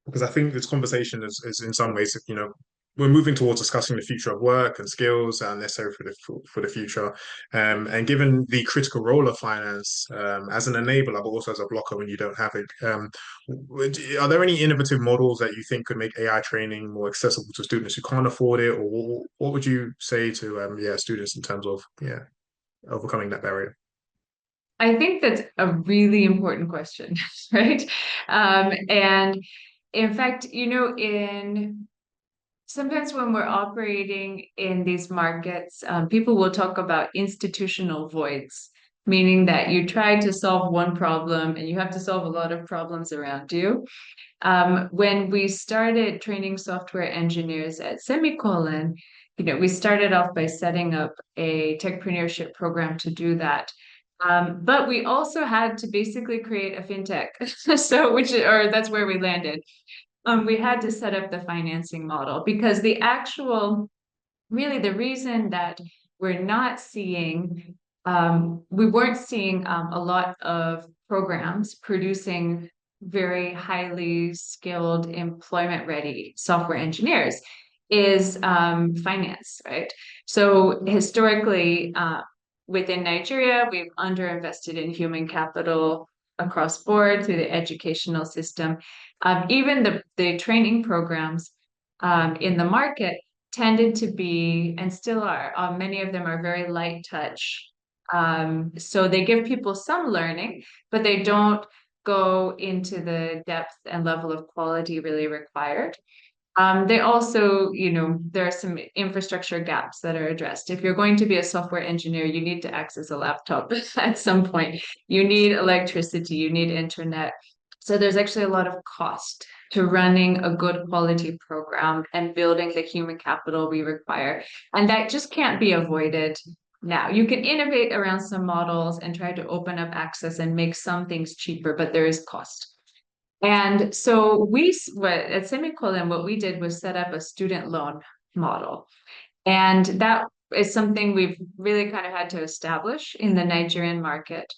because I think this conversation is in some ways, we're moving towards discussing the future of work and skills and necessary for the future. And given the critical role of finance as an enabler, but also as a blocker when you don't have it, are there any innovative models that you think could make AI training more accessible to students who can't afford it, or what would you say to students in terms of overcoming that barrier? I think that's a really important question, right? And in fact, sometimes when we're operating in these markets, people will talk about institutional voids, meaning that you try to solve one problem and you have to solve a lot of problems around you. When we started training software engineers at Semicolon, we started off by setting up a techpreneurship program to do that. But we also had to basically create a fintech. That's where we landed. We had to set up the financing model because the reason that we're not seeing, we weren't seeing a lot of programs producing very highly skilled, employment-ready software engineers is finance, right? So historically, within Nigeria, we've underinvested in human capital across board through the educational system. Even the training programs in the market tended to be, and still are, many of them are very light touch. So they give people some learning, but they don't go into the depth and level of quality really required. They also, there are some infrastructure gaps that are addressed. If you're going to be a software engineer, you need to access a laptop at some point. You need electricity, you need internet. So there's actually a lot of cost to running a good quality program and building the human capital we require. And that just can't be avoided now. You can innovate around some models and try to open up access and make some things cheaper, but there is cost. And so at Semicolon, what we did was set up a student loan model. And that is something we've really kind of had to establish in the Nigerian market.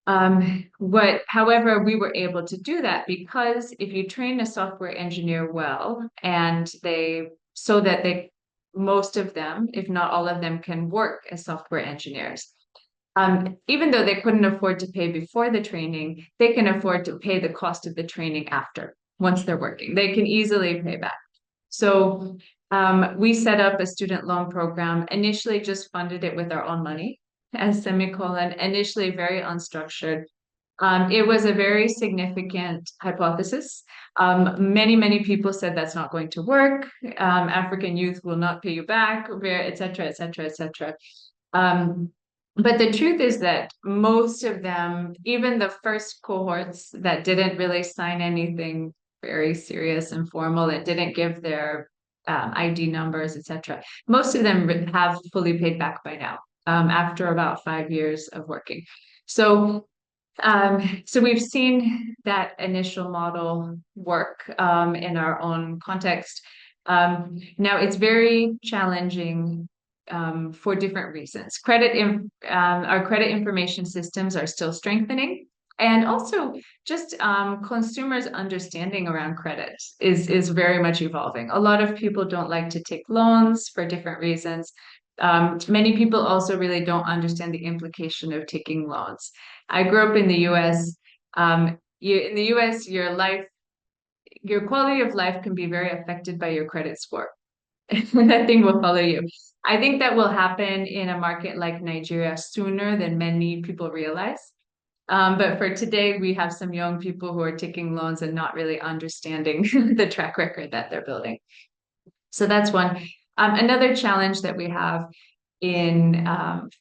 However, we were able to do that because if you train a software engineer well, and most of them, if not all of them, can work as software engineers. Even though they couldn't afford to pay before the training, they can afford to pay the cost of the training after, once they're working. They can easily pay back. So we set up a student loan program, initially just funded it with our own money as Semicolon, initially very unstructured. It was a very significant hypothesis. Many people said that's not going to work. African youth will not pay you back, et cetera, et cetera, et cetera. But the truth is that most of them, even the first cohorts that didn't really sign anything very serious and formal, that didn't give their ID numbers, etc., most of them have fully paid back by now, after about 5 years of working. So we've seen that initial model work in our own context. Now it's very challenging for different reasons. Our credit information systems are still strengthening, and also just consumers' understanding around credit is very much evolving. A lot of people don't like to take loans for different reasons. Many people also really don't understand the implication of taking loans. I grew up in the US. In the US, your quality of life can be very affected by your credit score. That thing will follow you. I think that will happen in a market like Nigeria sooner than many people realize. But for today, we have some young people who are taking loans and not really understanding the track record that they're building. So that's one. Another challenge that we have in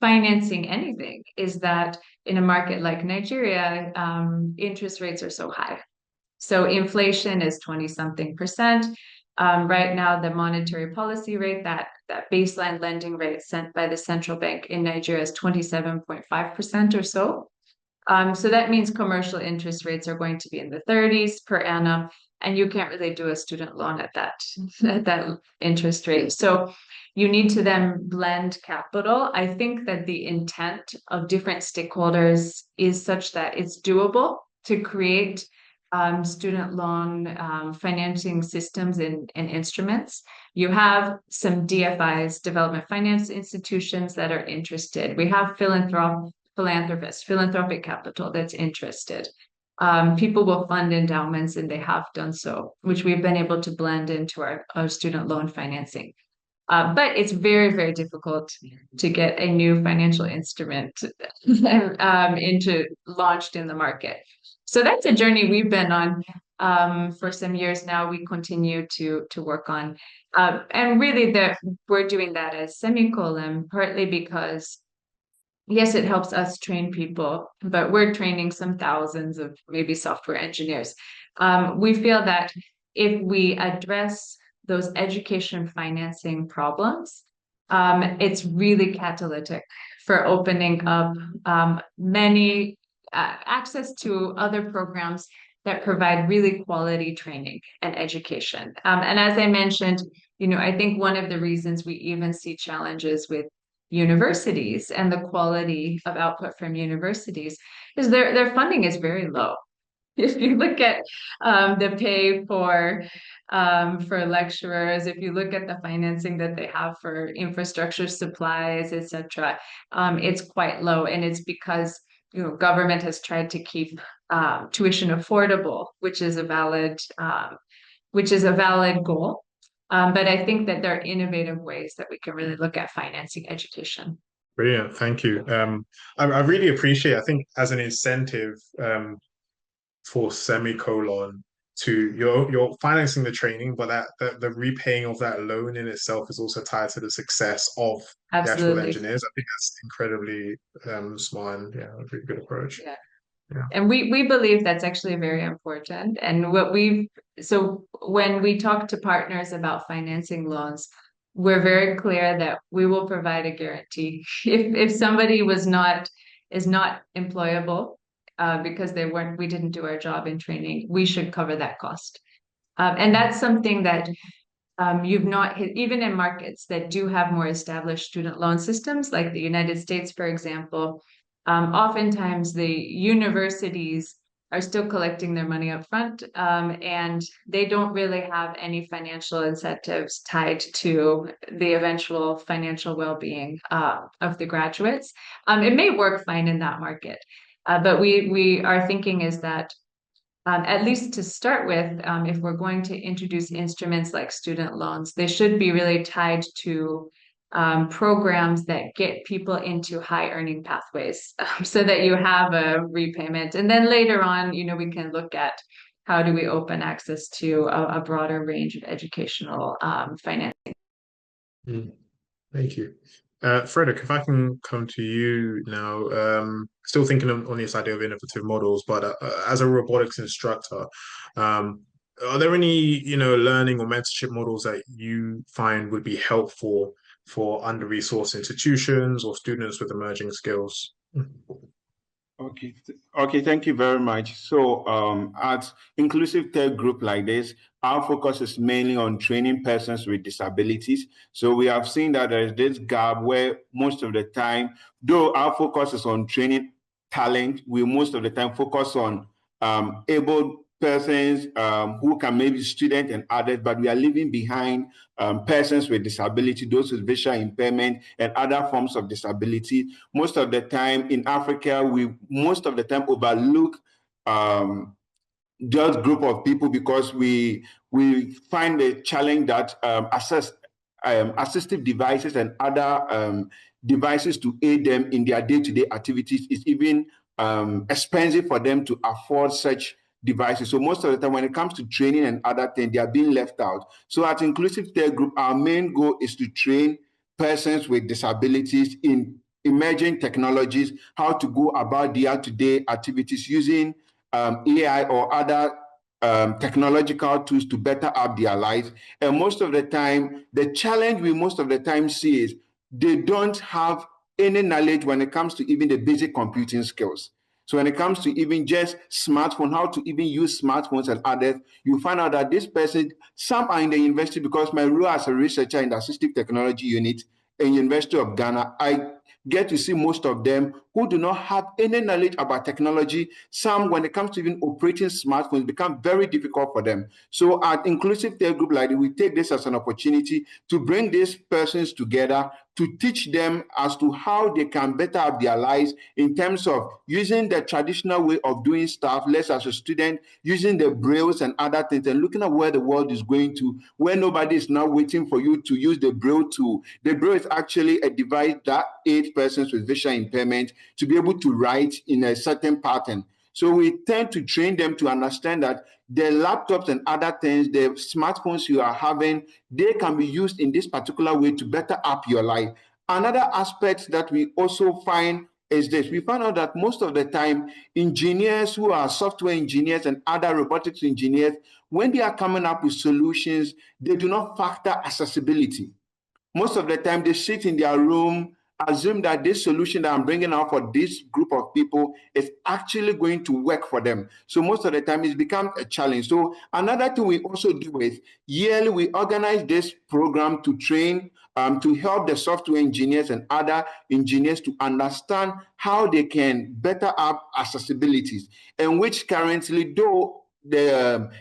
financing anything is that in a market like Nigeria, interest rates are so high. So inflation is 20-something%. Right now, the monetary policy rate, that baseline lending rate sent by the central bank in Nigeria is 27.5% or so. So that means commercial interest rates are going to be in the 30s per annum, and you can't really do a student loan at that interest rate. So you need to then blend capital. I think that the intent of different stakeholders is such that it's doable to create student loan financing systems and instruments. You have some DFIs, development finance institutions, that are interested. We have philanthropists, philanthropic capital that's interested. People will fund endowments, and they have done so, which we've been able to blend into our student loan financing. But it's very, very difficult to get a new financial instrument launched in the market. So that's a journey we've been on for some years now. We continue to work on, and really we're doing that as Semicolon, partly because yes, it helps us train people, but we're training some thousands of maybe software engineers. We feel that if we address those education financing problems, it's really catalytic for opening up many access to other programs that provide really quality training and education. And as I mentioned, I think one of the reasons we even see challenges with universities and the quality of output from universities is their funding is very low. If you look at the pay for lecturers, if you look at the financing that they have for infrastructure, supplies, etc., it's quite low, and it's because government has tried to keep tuition affordable, which is a valid goal. But I think that there are innovative ways that we can really look at financing education. Brilliant, thank you. I really appreciate, I think as an incentive for Semicolon to you're financing the training, but that the repaying of that loan in itself is also tied to the success of the actual engineers. I think that's incredibly smart and a really good approach. Yeah. And we believe that's actually very important. And so when we talk to partners about financing loans, we're very clear that we will provide a guarantee. If somebody is not employable because we didn't do our job in training, we should cover that cost. And that's something that you've not hit, even in markets that do have more established student loan systems, like the United States, for example. Oftentimes the universities are still collecting their money up front, and they don't really have any financial incentives tied to the eventual financial well-being of the graduates. It may work fine in that market, but our thinking is that at least to start with, if we're going to introduce instruments like student loans, they should be really tied to programs that get people into high earning pathways so that you have a repayment. And then later on, we can look at how do we open access to a broader range of educational financing. Thank you. Frederick, if I can come to you now, still thinking on this idea of innovative models, but as a robotics instructor, are there any, learning or mentorship models that you find would be helpful for under-resourced institutions or students with emerging skills? Okay, thank you very much. So at Inclusive Tech Group like this, our focus is mainly on training persons with disabilities. So we have seen that there is this gap where most of the time, though our focus is on training talent, we most of the time focus on able persons who can maybe students and others, but we are leaving behind persons with disability, those with visual impairment and other forms of disability. Most of the time in Africa, we most of the time overlook just group of people because we find the challenge that assistive devices and other devices to aid them in their day-to-day activities is even expensive for them to afford such devices. So most of the time when it comes to training and other things, they are being left out. So at Inclusive Tech Group, our main goal is to train persons with disabilities in emerging technologies, how to go about their day-to-day activities using AI or other technological tools to better up their lives. And most of the time, the challenge we most of the time see is they don't have any knowledge when it comes to even the basic computing skills. So when it comes to even just smartphone, how to even use smartphones and others, you find out that this person, some are in the university because my role as a researcher in the assistive technology unit in University of Ghana, I get to see most of them who do not have any knowledge about technology. Some, when it comes to even operating smartphones, become very difficult for them. So at Inclusive Tech Group, like we take this as an opportunity to bring these persons together to teach them as to how they can better have their lives in terms of using the traditional way of doing stuff, less as a student, using the brailles and other things, and looking at where the world is going to, where nobody is now waiting for you to use the braille tool. The braille is actually a device that aids persons with visual impairment to be able to write in a certain pattern. So we tend to train them to understand that the laptops and other things, the smartphones you are having, they can be used in this particular way to better up your life. Another aspect that we also find is this. We found out that most of the time, engineers who are software engineers and other robotics engineers, when they are coming up with solutions, they do not factor accessibility. Most of the time, they sit in their room, assume that this solution that I'm bringing out for this group of people is actually going to work for them. So most of the time, it's become a challenge. So another thing we also do is yearly, we organize this program to train, to help the software engineers and other engineers to understand how they can better up accessibilities, and which currently, though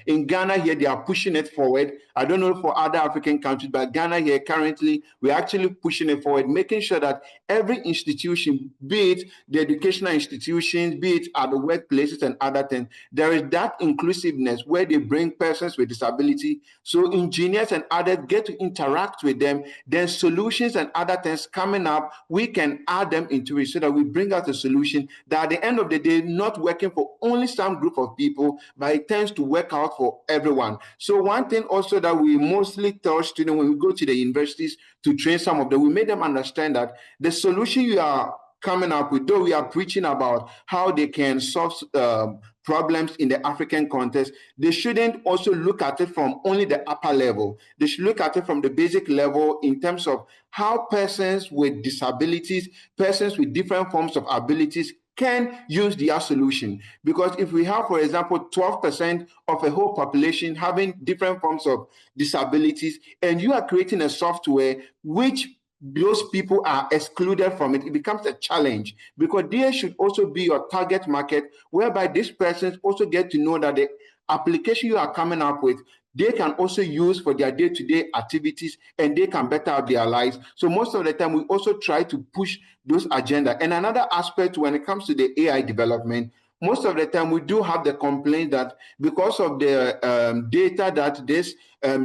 in Ghana here, they are pushing it forward. I don't know for other African countries, but Ghana here currently, we're actually pushing it forward, making sure that every institution, be it the educational institutions, be it at the workplaces and other things, there is that inclusiveness where they bring persons with disability. So engineers and others get to interact with them. Then solutions and other things coming up, we can add them into it so that we bring out a solution that at the end of the day, not working for only some group of people, but it tends to work out for everyone. So one thing also that we mostly tell students when we go to the universities to train some of them, we make them understand that the solution you are coming up with, though we are preaching about how they can solve problems in the African context, they shouldn't also look at it from only the upper level. They should look at it from the basic level in terms of how persons with disabilities, persons with different forms of abilities can use their solution. Because if we have, for example, 12% of a whole population having different forms of disabilities, and you are creating a software which those people are excluded from it, it becomes a challenge, because there should also be your target market whereby these persons also get to know that the application you are coming up with, they can also use for their day-to-day activities, and they can better out their lives. So most of the time, we also try to push those agenda. And another aspect when it comes to the AI development, most of the time we do have the complaint that because of the data that this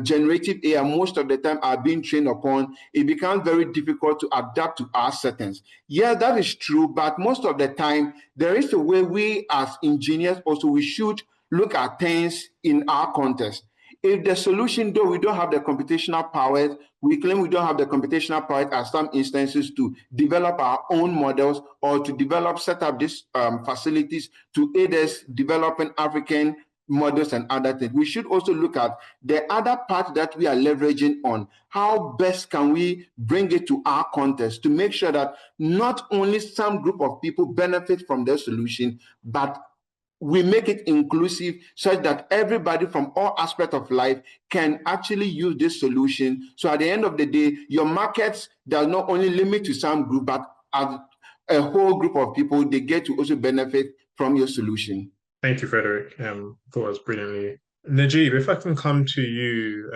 generative AI most of the time are being trained upon, it becomes very difficult to adapt to our settings. Yeah, that is true, but most of the time, there is a way we as engineers also, we should look at things in our context. If the solution, though we don't have the computational powers, we claim we don't have the computational powers at some instances to develop our own models or to set up these facilities to aid us developing African models and other things. We should also look at the other part that we are leveraging on. How best can we bring it to our context to make sure that not only some group of people benefit from the solution, but we make it inclusive such that everybody from all aspects of life can actually use this solution. So at the end of the day, your markets does not only limit to some group, but as a whole group of people, they get to also benefit from your solution. Thank you, Frederick. Thought it was brilliantly. Najib, if I can come to you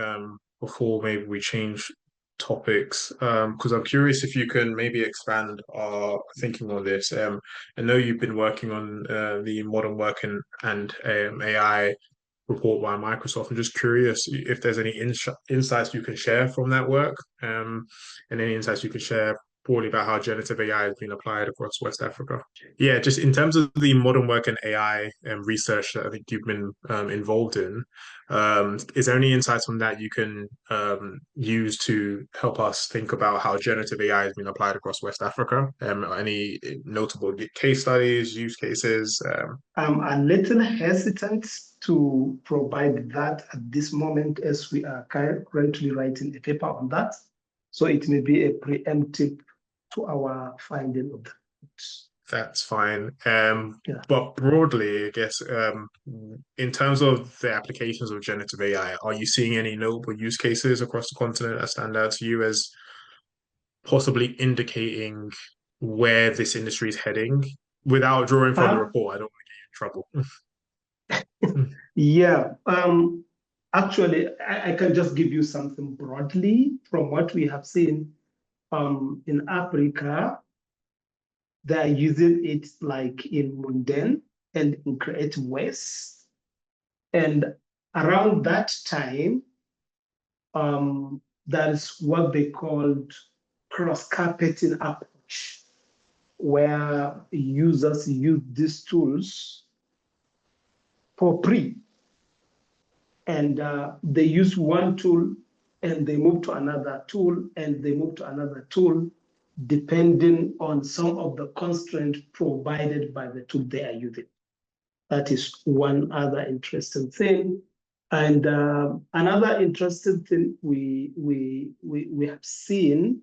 before maybe we change topics, because I'm curious if you can maybe expand our thinking on this. I know you've been working on the Modern Work and AI report by Microsoft. I'm just curious if there's any insights you can share from that work, and any insights you can share broadly about how generative AI has been applied across West Africa. Yeah, just in terms of the modern work and AI research that I think you've been involved in, is there any insights on that you can use to help us think about how generative AI has been applied across West Africa? Any notable case studies, use cases? I'm a little hesitant to provide that at this moment, as we are currently writing a paper on that. So it may be a preemptive to our finding of that. That's fine. But broadly, I guess, in terms of the applications of generative AI, are you seeing any notable use cases across the continent that stand out to you as possibly indicating where this industry is heading without drawing from the report? I don't want to get you in trouble. Yeah. Actually, I can just give you something broadly from what we have seen in Africa. They're using it like in mundane and in creative ways. And around that time, that is what they called cross-carpeting approach, where users use these tools for free. And they use one tool and they move to another tool and they move to another tool, depending on some of the constraints provided by the tool they are using. That is one other interesting thing. And another interesting thing we have seen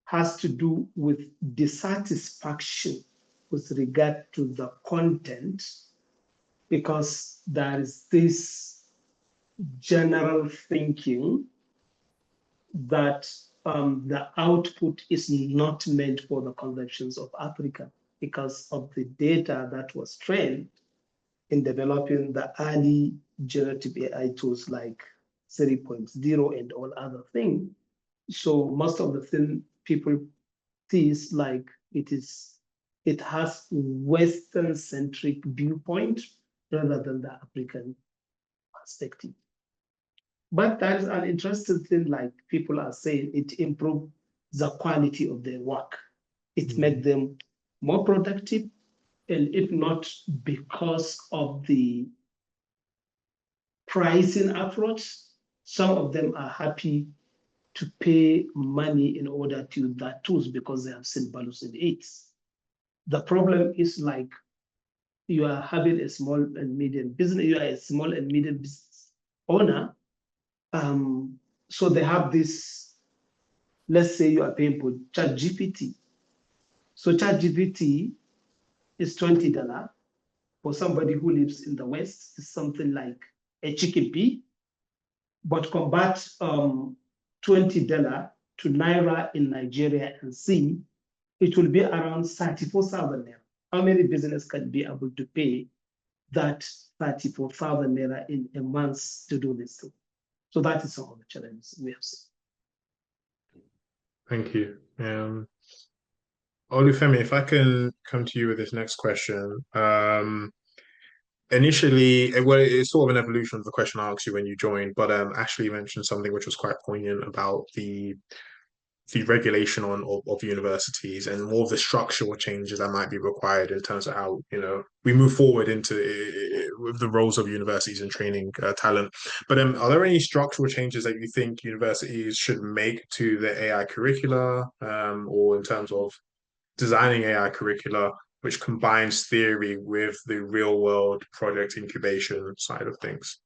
has to do with dissatisfaction with regard to the content, because there is this general thinking that the output is not meant for the consumptions of Africa because of the data that was trained in developing the early generative AI tools like 3.0 and all other things. So most of the thing people see is like it has Western-centric viewpoint rather than the African perspective. But that is an interesting thing, like people are saying, it improves the quality of their work. It makes them more productive, and if not because of the pricing approach, some of them are happy to pay money in order to use that tools because they have seen values in it. The problem is like you are having a small and medium business, you are a small and medium business owner. So they have this, let's say you are paying for ChatGPT. So ChatGPT is $20. For somebody who lives in the West, it's something like a chicken pea. But convert $20 to Naira in Nigeria and see, it will be around 34,000 Naira. How many businesses can be able to pay that 34,000 Naira in a month to do this thing? So that is some of the challenges we have seen. Thank you. Olufemi, if I can come to you with this next question. Initially, well, it's sort of an evolution of the question I asked you when you joined, but Ashley mentioned something which was quite poignant about the regulation of universities and more of the structural changes that might be required in terms of how we move forward into with the roles of universities and training talent. But are there any structural changes that you think universities should make to the AI curricula, or in terms of designing AI curricula which combines theory with the real world project incubation side of things?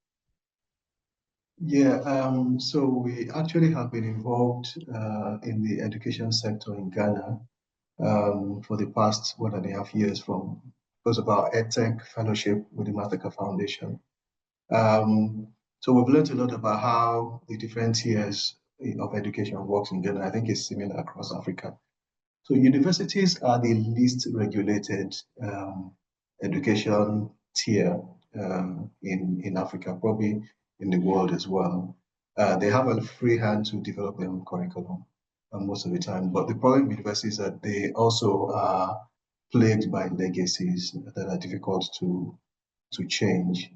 Yeah, so we actually have been involved in the education sector in Ghana for the past 1.5 years, because of our EdTech fellowship with the Matheka Foundation. So we've learned a lot about how the different tiers of education works in Ghana. I think it's similar across Africa. So universities are the least regulated education tier in Africa, probably in the world as well. They have a free hand to develop their own curriculum most of the time. But the problem with universities is that they also are plagued by legacies that are difficult to change.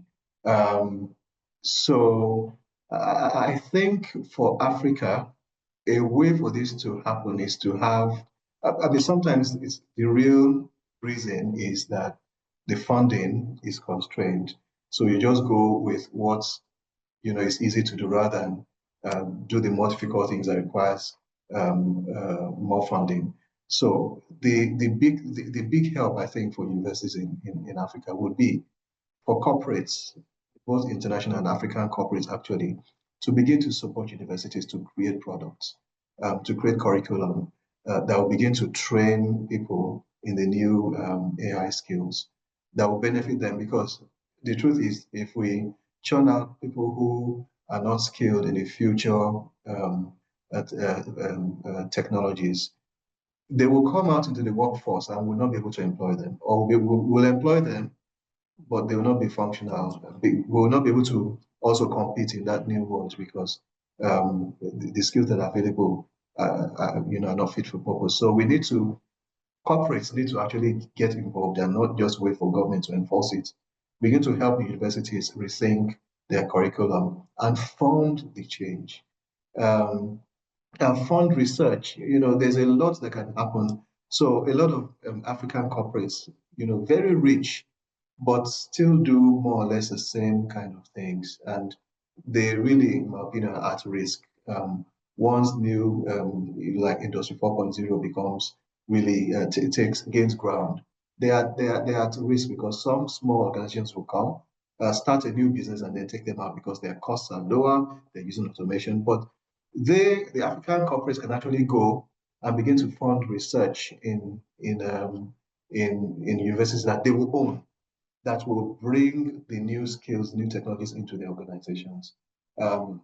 So I think for Africa, a way for this to happen is to have, I mean, sometimes the real reason is that the funding is constrained. So you just go with what is easy to do rather than do the more difficult things that requires more funding. So the big help, I think, for universities in Africa would be for corporates, both international and African corporates actually, to begin to support universities to create products, to create curriculum that will begin to train people in the new AI skills that will benefit them. Because the truth is, if we churn out people who are not skilled in the future technologies, they will come out into the workforce and will not be able to employ them, or we will employ them, but they will not be functional. We will not be able to also compete in that new world because the skills that are available are not fit for purpose. So corporates need to actually get involved and not just wait for government to enforce it. Begin to help universities rethink their curriculum and fund the change. And fund research. There's a lot that can happen. So a lot of African corporates, very rich, but still do more or less the same kind of things. And they really, in my opinion, are at risk. Once new, like Industry 4.0 becomes really gains ground, they are at risk because some small organizations will come, start a new business, and then take them out because their costs are lower. They're using automation, but the African corporates can actually go and begin to fund research in universities that they will own, that will bring the new skills, new technologies into their organizations.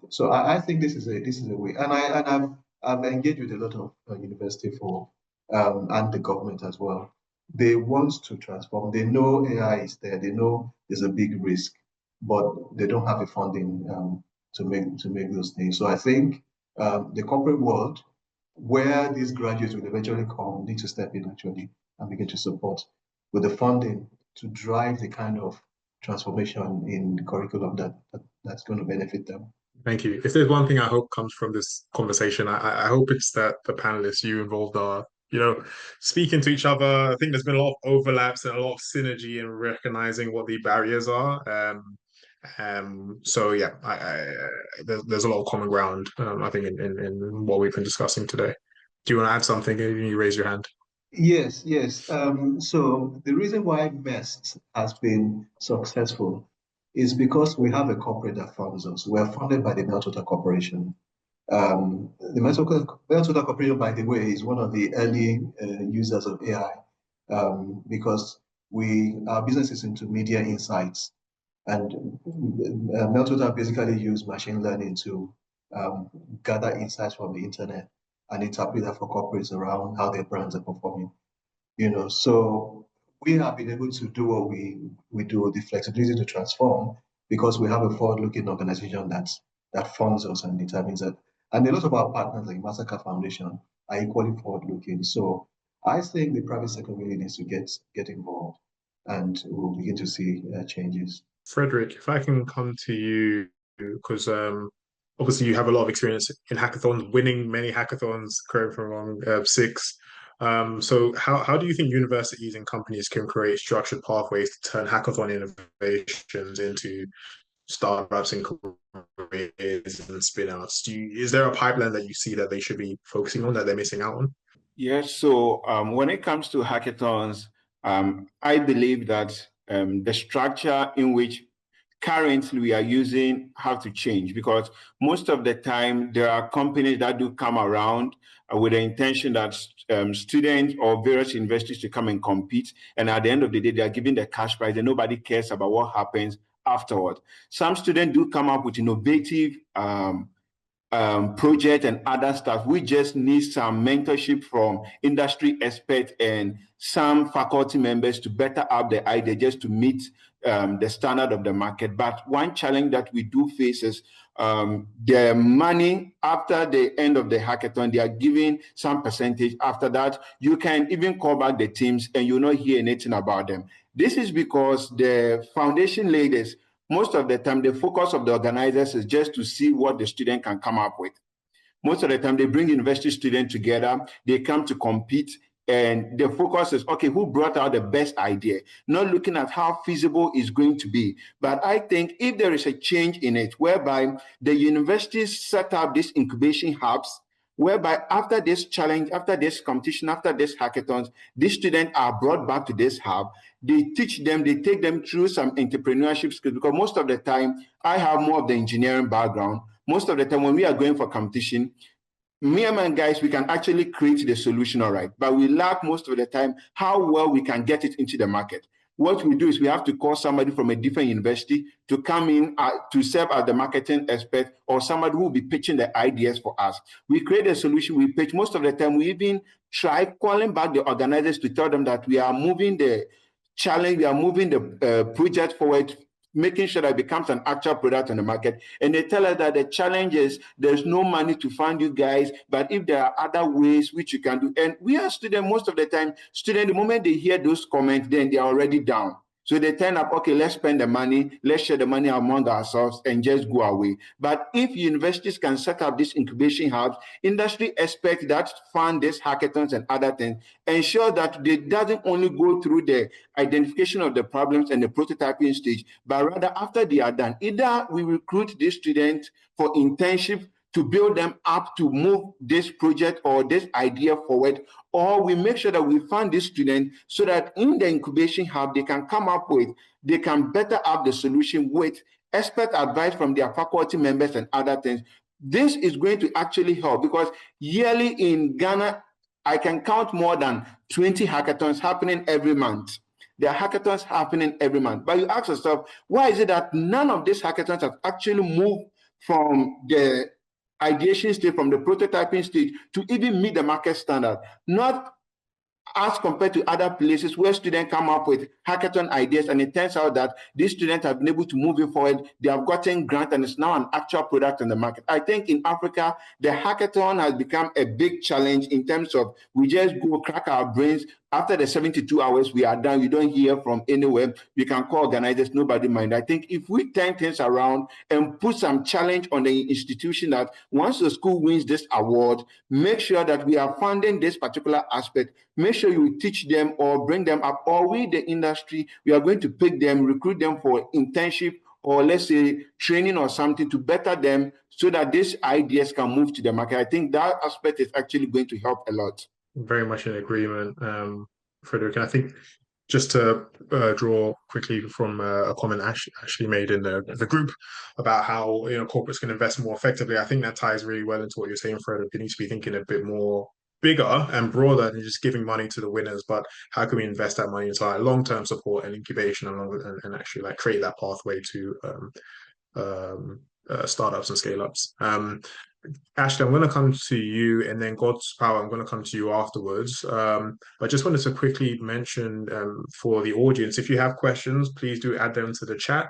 So I think this is a way, and I've engaged with a lot of university and the government as well. They want to transform. They know AI is there. They know there's a big risk, but they don't have the funding to make those things. So I think the corporate world, where these graduates will eventually come, need to step in actually and begin to support with the funding to drive the kind of transformation in the curriculum that's going to benefit them. Thank you. If there's one thing I hope comes from this conversation, I hope it's that the panelists you involved are, speaking to each other. I think there's been a lot of overlaps and a lot of synergy in recognizing what the barriers are. So yeah, there's a lot of common ground, I think, in what we've been discussing today. Do you want to add something? You raise your hand. Yes. So the reason why MEST has been successful is because we have a corporate that funds us. We are funded by the Meltota Corporation. The Meltota Corporation, by the way, is one of the early users of AI because our business is into media insights, and Meltota basically use machine learning to gather insights from the internet and interpret that for corporates around how their brands are performing. So we have been able to do what we do, the flexibility to transform, because we have a forward-looking organization that funds us and determines that. And a lot of our partners, like Massacre Foundation, are equally forward-looking. So I think the private sector really needs to get involved, and we'll begin to see changes. Frederick, if I can come to you, because obviously you have a lot of experience in hackathons, winning many hackathons, correct from wrong, 6. So how do you think universities and companies can create structured pathways to turn hackathon innovations into startups and careers and spin-outs? Is there a pipeline that you see that they should be focusing on that they're missing out on? Yes. So when it comes to hackathons, I believe that the structure in which currently we are using have to change, because most of the time there are companies that do come around with the intention that students or various universities to come and compete, and at the end of the day they are giving the cash prize and nobody cares about what happens afterward. Some students do come up with innovative project and other stuff. We just need some mentorship from industry experts and some faculty members to better up the idea just to meet the standard of the market. But one challenge that we do face is the money after the end of the hackathon. They are giving some percentage. After that, you can even call back the teams and you'll not hear anything about them. This is because the foundation leaders, most of the time, the focus of the organizers is just to see what the student can come up with. Most of the time, they bring university students together, they come to compete, and the focus is, okay, who brought out the best idea? Not looking at how feasible it's going to be. But I think if there is a change in it, whereby the universities set up these incubation hubs, whereby after this challenge, after this competition, after this hackathons, these students are brought back to this hub. They teach them, they take them through some entrepreneurship skills, because most of the time, I have more of the engineering background. Most of the time when we are going for competition, me and my guys, we can actually create the solution, all right, but we lack most of the time how well we can get it into the market. what we do is we have to call somebody from a different university to come in to serve as the marketing expert, or somebody who will be pitching the ideas for us. We create a solution, we pitch. Most of the time, we even try calling back the organizers to tell them that we are moving the challenge, we are moving the project forward, making sure that it becomes an actual product on the market. And they tell us that the challenge is there's no money to fund you guys, but if there are other ways which you can do. And we are students, most of the time, the moment they hear those comments, then they are already down. So they turn up, okay, let's spend the money, let's share the money among ourselves and just go away. But if universities can set up these incubation hubs, industry experts that fund these hackathons and other things, ensure that they doesn't only go through the identification of the problems and the prototyping stage, but rather after they are done, either we recruit these students for internship to build them up to move this project or this idea forward, or we make sure that we fund these students so that in the incubation hub, they can come up with, they can better up the solution with expert advice from their faculty members and other things. This is going to actually help, because yearly in Ghana, I can count more than 20 hackathons happening every month. There are hackathons happening every month. But you ask yourself, why is it that none of these hackathons have actually moved from the ideation stage, from the prototyping stage, to even meet the market standard? Not as compared to other places where students come up with hackathon ideas, and it turns out that these students have been able to move it forward. They have gotten grant, and it's now an actual product on the market. I think in Africa, the hackathon has become a big challenge in terms of we just go crack our brains. After the 72 hours, we are done. We don't hear from anywhere. We can call organizers, nobody mind. I think if we turn things around and put some challenge on the institution that once the school wins this award, make sure that we are funding this particular aspect. Make sure you teach them or bring them up, or we, the industry, we are going to pick them, recruit them for internship, or let's say training or something to better them so that these ideas can move to the market. I think that aspect is actually going to help a lot. Very much in agreement, Frederick. And I think just to draw quickly from a comment Ashley made in the group about how corporates can invest more effectively, I think that ties really well into what you're saying, Frederick. You need to be thinking a bit more bigger and broader than just giving money to the winners, but how can we invest that money into long-term support and incubation and actually like create that pathway to startups and scale-ups. Ashley, I'm going to come to you, and then God's Power, I'm going to come to you afterwards. I just wanted to quickly mention for the audience, if you have questions, please do add them to the chat.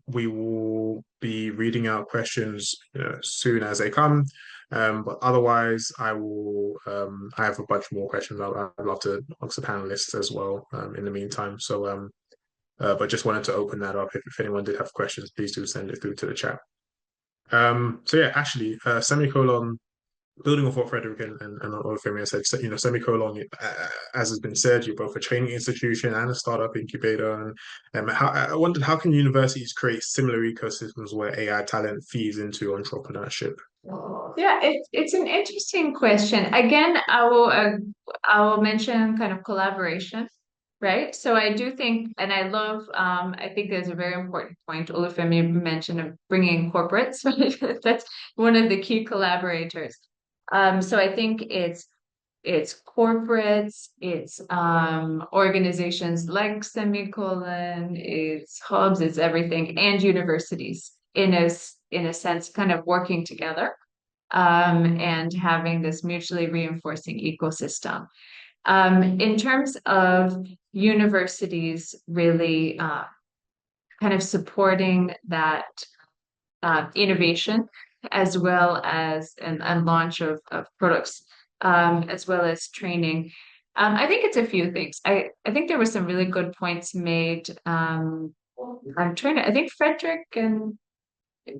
We will be reading out questions soon as they come. But otherwise, I have a bunch more questions I'd love to ask the panelists as well in the meantime. So, but just wanted to open that up. If anyone did have questions, please do send it through to the chat. So yeah, Ashley, semicolon, building off what Frederick and Olufemi said, semicolon, as has been said, you're both a training institution and a startup incubator. And I wondered, how can universities create similar ecosystems where AI talent feeds into entrepreneurship? Yeah, it's an interesting question. Again, I will mention kind of collaboration. Right. So I do think, and I love, I think there's a very important point Olufemi mentioned of bringing corporates. Right? That's one of the key collaborators. So I think it's corporates, it's organizations like Semicolon, it's hubs, it's everything, and universities in a sense, kind of working together and having this mutually reinforcing ecosystem. In terms of universities really kind of supporting that innovation as well as and launch of products as well as training, I think it's a few things. I think there were some really good points made. I think Frederick and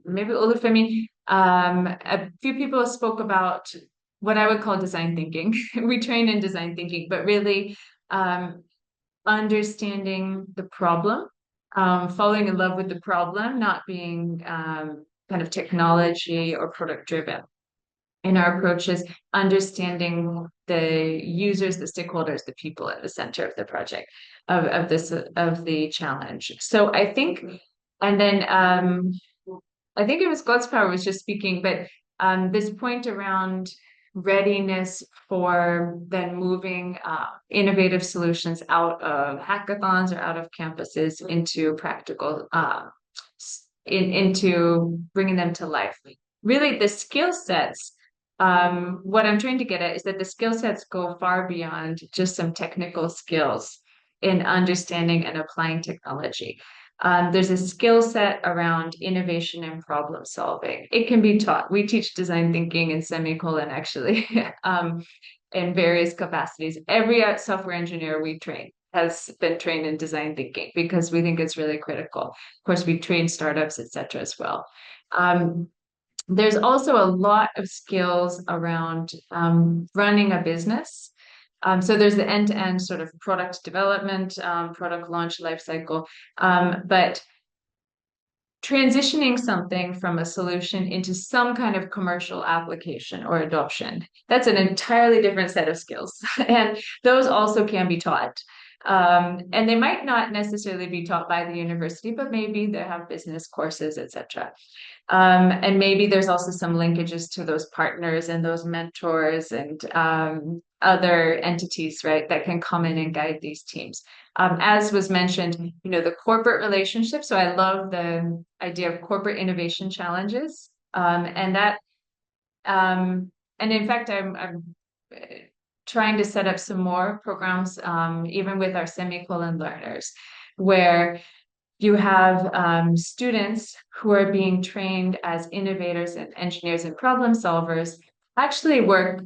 maybe Olufemi, a few people spoke about what I would call design thinking. We train in design thinking, but really understanding the problem, falling in love with the problem, not being kind of technology or product driven. In our approaches, understanding the users, the stakeholders, the people at the center of the project, of the challenge. So I think, and then I think it was God's Power was just speaking, but this point around readiness for then moving innovative solutions out of hackathons or out of campuses into practical, into bringing them to life. Really, the skill sets, what I'm trying to get at is that the skill sets go far beyond just some technical skills in understanding and applying technology. There's a skill set around innovation and problem solving. It can be taught. We teach design thinking and semicolon actually in various capacities. Every software engineer we train has been trained in design thinking because we think it's really critical. Of course, we train startups, etc. as well. There's also a lot of skills around running a business. So there's the end-to-end sort of product development, product launch lifecycle, but transitioning something from a solution into some kind of commercial application or adoption, that's an entirely different set of skills. And those also can be taught. And they might not necessarily be taught by the university, but maybe they have business courses, etc. And maybe there's also some linkages to those partners and those mentors and other entities, right, that can come in and guide these teams. As was mentioned, the corporate relationship. So I love the idea of corporate innovation challenges, and in fact, I'm trying to set up some more programs, even with our semicolon learners, where you have students who are being trained as innovators and engineers and problem solvers, actually work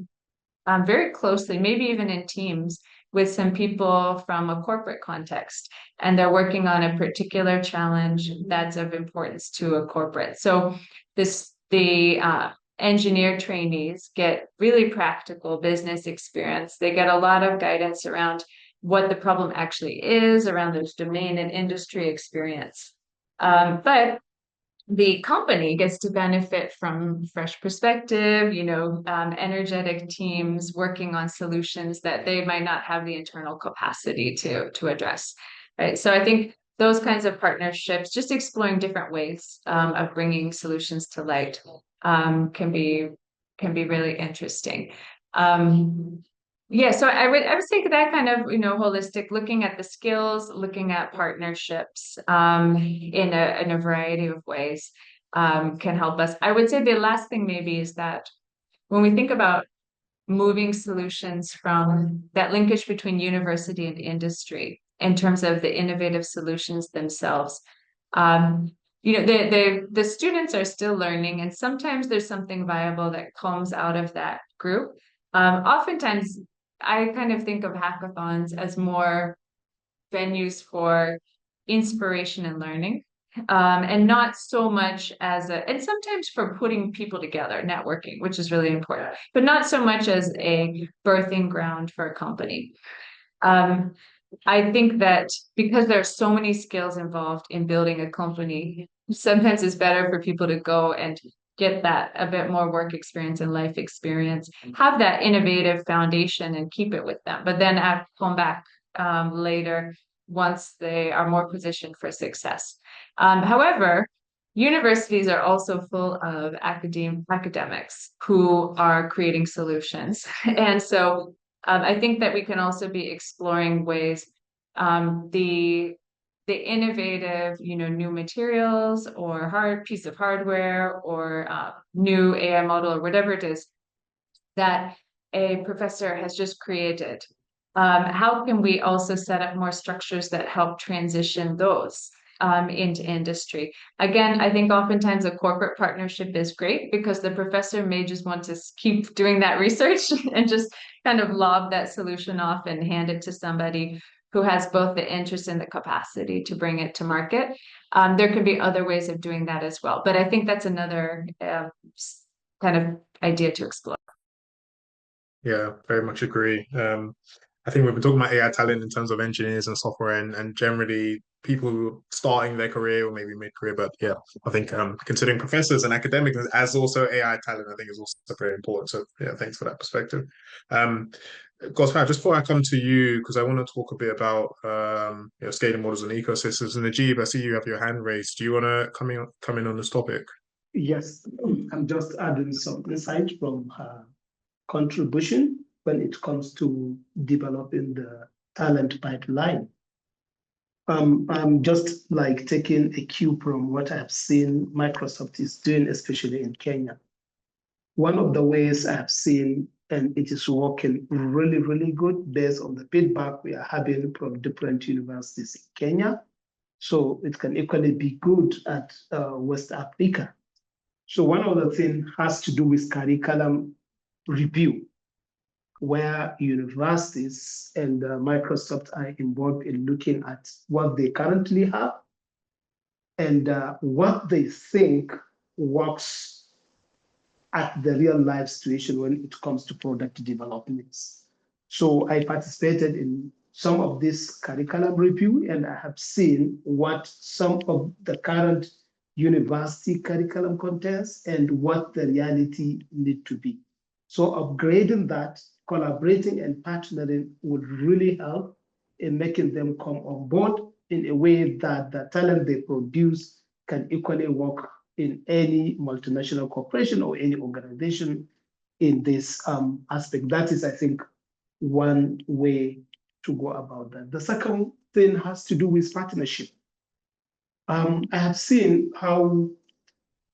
very closely, maybe even in teams, with some people from a corporate context. And they're working on a particular challenge that's of importance to a corporate. So the engineer trainees get really practical business experience. They get a lot of guidance around what the problem actually is, around those domain and industry experience. But the company gets to benefit from fresh perspective, energetic teams working on solutions that they might not have the internal capacity to address. Right. So I think those kinds of partnerships, just exploring different ways of bringing solutions to light, can be really interesting. Yeah, so I would say that kind of holistic, looking at the skills, looking at partnerships in a variety of ways can help us. I would say the last thing maybe is that when we think about moving solutions from that linkage between university and industry in terms of the innovative solutions themselves, the students are still learning, and sometimes there's something viable that comes out of that group. Oftentimes, I kind of think of hackathons as more venues for inspiration and learning, and not so much as and sometimes for putting people together, networking, which is really important, but not so much as a birthing ground for a company. I think that because there are so many skills involved in building a company, sometimes it's better for people to go and get that a bit more work experience and life experience, have that innovative foundation and keep it with them, but then come back later once they are more positioned for success. However, universities are also full of academics who are creating solutions. And so I think that we can also be exploring ways, the innovative, new materials or piece of hardware or new AI model or whatever it is that a professor has just created. How can we also set up more structures that help transition those into industry? Again, I think oftentimes a corporate partnership is great because the professor may just want to keep doing that research and just kind of lob that solution off and hand it to somebody who has both the interest and the capacity to bring it to market. There could be other ways of doing that as well. But I think that's another kind of idea to explore. Yeah, very much agree. I think we've been talking about AI talent in terms of engineers and software and generally people who are starting their career or maybe mid-career. But yeah, I think considering professors and academics as also AI talent, I think is also very important. So yeah, thanks for that perspective. Gospan, just before I come to you, because I want to talk a bit about scaling models and ecosystems. And Najib, I see you have your hand raised. Do you want to come in on this topic? Yes, I'm just adding some insight from contribution when it comes to developing the talent pipeline. I'm just like taking a cue from what I've seen Microsoft is doing, especially in Kenya. One of the ways I've seen, and it is working really, really good based on the feedback we are having from different universities in Kenya. So it can equally be good at West Africa. So one of the things has to do with curriculum review, where universities and Microsoft are involved in looking at what they currently have and what they think works at the real life situation when it comes to product developments. So I participated in some of this curriculum review, and I have seen what some of the current university curriculum contains and what the reality need to be. So upgrading that, collaborating and partnering would really help in making them come on board in a way that the talent they produce can equally work in any multinational corporation or any organization in this aspect. That is, I think, one way to go about that. The second thing has to do with partnership. I have seen how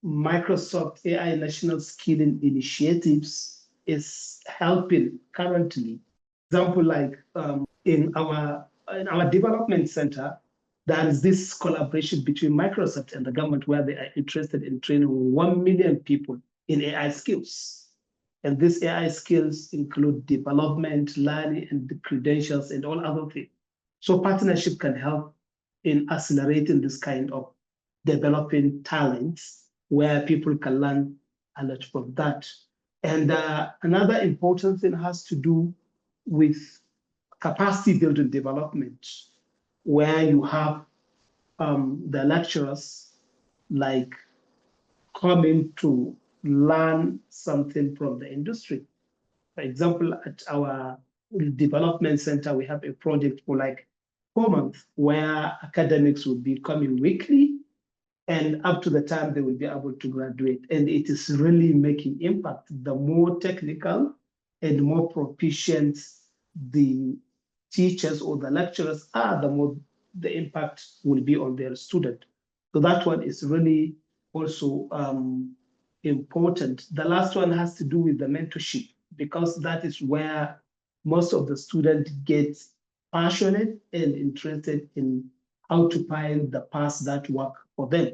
Microsoft AI National Skilling Initiatives is helping currently. Example, like in our development center, there is this collaboration between Microsoft and the government where they are interested in training 1 million people in AI skills. And these AI skills include development, learning, and the credentials and all other things. So partnership can help in accelerating this kind of developing talents where people can learn a lot from that. And another important thing has to do with capacity building development, where you have the lecturers like coming to learn something from the industry. For example, at our development center, we have a project for like 4 months where academics will be coming weekly and up to the time they will be able to graduate. And it is really making impact. The more technical and more proficient the teachers or the lecturers are, the more the impact will be on their student. So that one is really also important. The last one has to do with the mentorship, because that is where most of the students get passionate and interested in how to find the paths that work for them.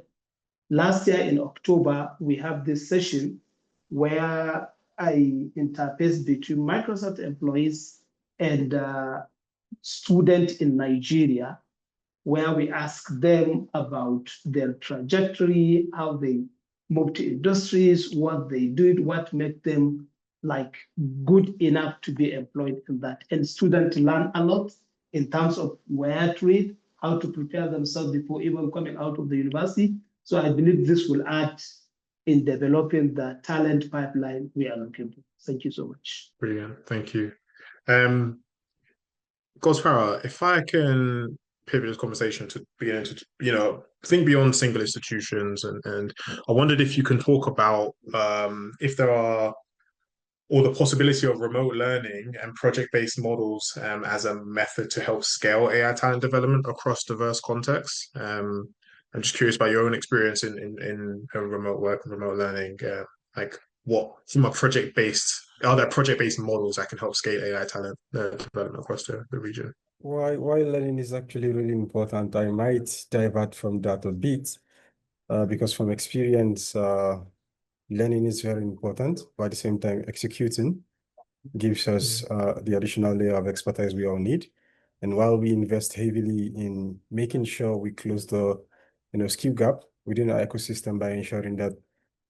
Last year in October, we have this session where I interface between Microsoft employees and students in Nigeria, where we ask them about their trajectory, how they move to industries, what they did, what made them like good enough to be employed in that. And students learn a lot in terms of where to read, how to prepare themselves before even coming out of the university. So I believe this will add in developing the talent pipeline we are looking for. Thank you so much. Brilliant. Thank you. Gosfara, if I can pivot this conversation to begin to, think beyond single institutions, and I wondered if you can talk about if there are, or the possibility of remote learning and project-based models as a method to help scale AI talent development across diverse contexts. I'm just curious about your own experience in remote work and remote learning. Like what from a project-based, are there project-based models that can help scale AI talent development across the region? While learning is actually really important, I might divert from that a bit because from experience, learning is very important, but at the same time, executing gives us the additional layer of expertise we all need. And while we invest heavily in making sure we close the skill gap within our ecosystem by ensuring that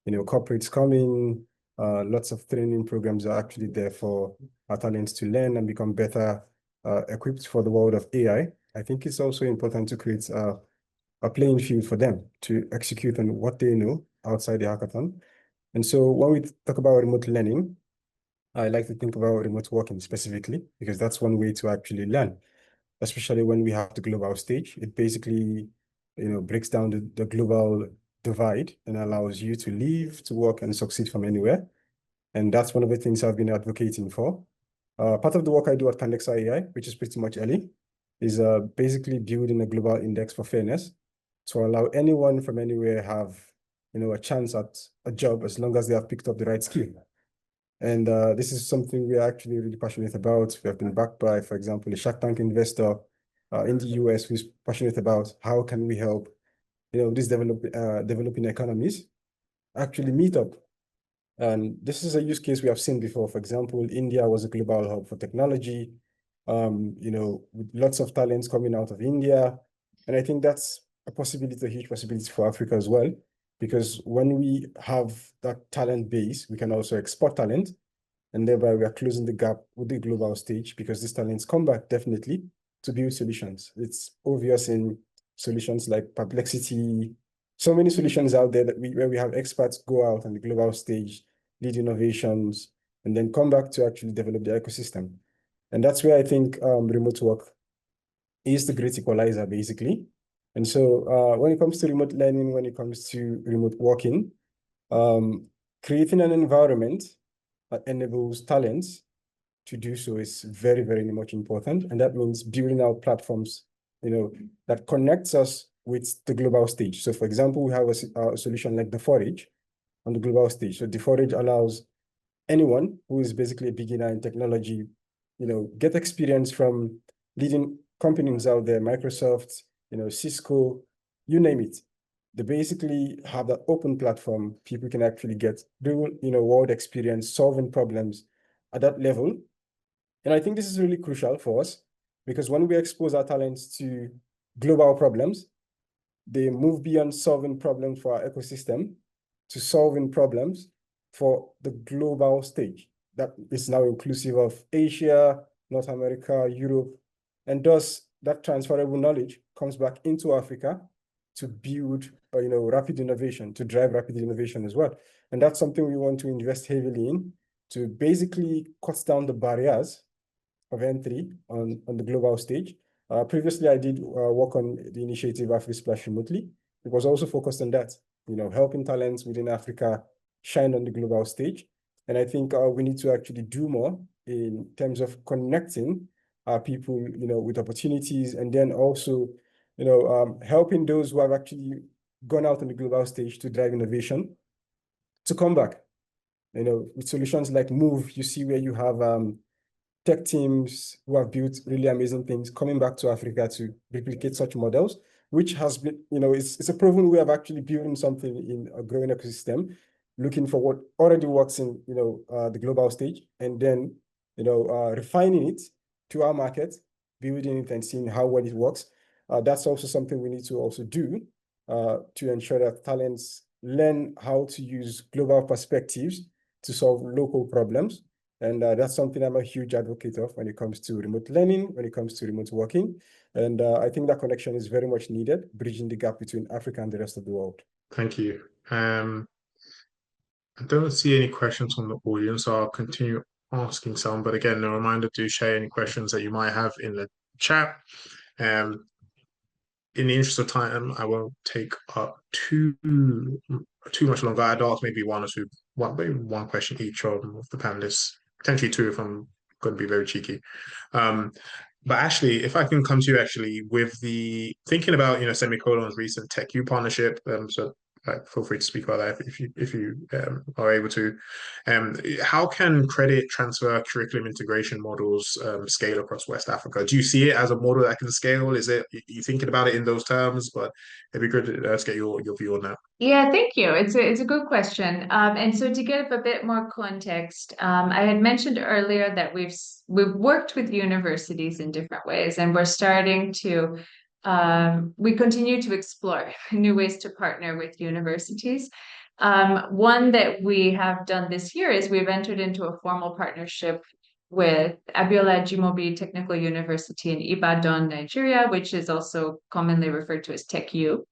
corporates come in, lots of training programs are actually there for our talents to learn and become better equipped for the world of AI. I think it's also important to create a playing field for them to execute on what they know outside the hackathon. And so when we talk about remote learning, I like to think about remote working specifically, because that's one way to actually learn, especially when we have the global stage. It basically, breaks down the global divide and allows you to live, to work, and succeed from anywhere. And that's one of the things I've been advocating for. Part of the work I do at Condexa AI, which is pretty much early, is basically building a global index for fairness to allow anyone from anywhere have, a chance at a job as long as they have picked up the right skill. And this is something we are actually really passionate about. We have been backed by, for example, a Shark Tank investor in the US who's passionate about how can we help, these developing economies actually meet up. And this is a use case we have seen before. For example, India was a global hub for technology, with lots of talents coming out of India. And I think that's a huge possibility for Africa as well, because when we have that talent base, we can also export talent. And thereby we are closing the gap with the global stage, because these talents come back definitely to build solutions. It's obvious in solutions like perplexity, so many solutions out there where we have experts go out on the global stage, lead innovations, and then come back to actually develop the ecosystem. And that's where I think remote work is the great equalizer, basically. And so when it comes to remote learning, when it comes to remote working, creating an environment that enables talents to do so is very, very much important. And that means building out platforms, that connects us with the global stage. So for example, we have a solution like the Forage on the global stage. So the Forage allows anyone who is basically a beginner in technology, get experience from leading companies out there, Microsoft, Cisco, you name it. They basically have that open platform. People can actually get real, world experience solving problems at that level. And I think this is really crucial for us, because when we expose our talents to global problems, they move beyond solving problems for our ecosystem to solving problems for the global stage. That is now inclusive of Asia, North America, Europe, and thus that transferable knowledge comes back into Africa to build, rapid innovation, to drive rapid innovation as well. And that's something we want to invest heavily in, to basically cut down the barriers of entry on the global stage. Previously, I did work on the initiative AfriSplash remotely. It was also focused on that, helping talents within Africa shine on the global stage. And I think we need to actually do more in terms of connecting people, with opportunities, and then also, helping those who have actually gone out on the global stage to drive innovation to come back. With solutions like Move, you see where you have tech teams who have built really amazing things coming back to Africa to replicate such models, which has been, it's a proven way of actually building something in a growing ecosystem, looking for what already works in, the global stage, and then, refining it to our market, building it and seeing how well it works. That's also something we need to also do to ensure that talents learn how to use global perspectives to solve local problems. And that's something I'm a huge advocate of when it comes to remote learning, when it comes to remote working. And I think that connection is very much needed, bridging the gap between Africa and the rest of the world. Thank you. I don't see any questions from the audience, so I'll continue asking some. But again, a reminder to share any questions that you might have in the chat. In the interest of time, I won't take up too much longer. I'd ask maybe maybe one question each of the panelists, potentially two if I'm going to be very cheeky. But actually, if I can come to you actually with the thinking about Semicolon's recent TechU partnership, so feel free to speak about that if you are able to. How can credit transfer curriculum integration models scale across West Africa? Do you see it as a model that can scale? Is it you thinking about it in those terms? But it'd be good to get your view on that. Yeah, thank you. It's a good question. And so to give a bit more context, I had mentioned earlier that we've worked with universities in different ways, and we're starting to we continue to explore new ways to partner with universities. One that we have done this year is we've entered into a formal partnership with Abiola Ajimobi Technical University in Ibadan, Nigeria, which is also commonly referred to as TechU.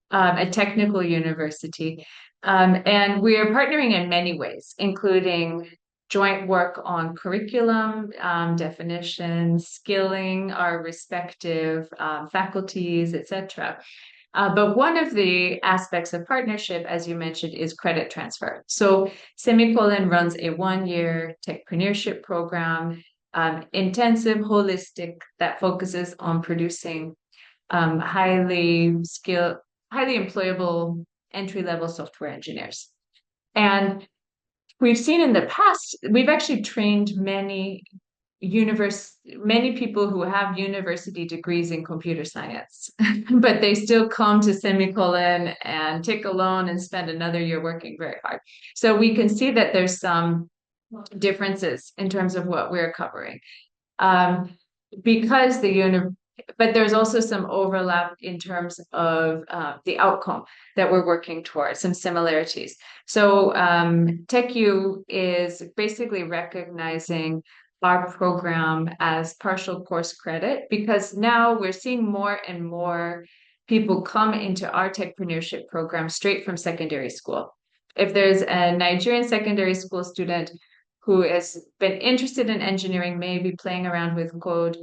A technical university. And we are partnering in many ways, including joint work on curriculum, definitions, skilling our respective faculties, etc. But one of the aspects of partnership, as you mentioned, is credit transfer. So Semicolon runs a 1-year techpreneurship program, intensive, holistic, that focuses on producing highly skilled, highly employable entry-level software engineers. And we've seen in the past, we've actually trained many people who have university degrees in computer science, but they still come to Semicolon and take a loan and spend another year working very hard. So we can see that there's some differences in terms of what we're covering. Because but there's also some overlap in terms of the outcome that we're working towards, some similarities. So TechU is basically recognizing our program as partial course credit, because now we're seeing more and more people come into our techpreneurship program straight from secondary school. If there's a Nigerian secondary school student who has been interested in engineering, maybe playing around with code,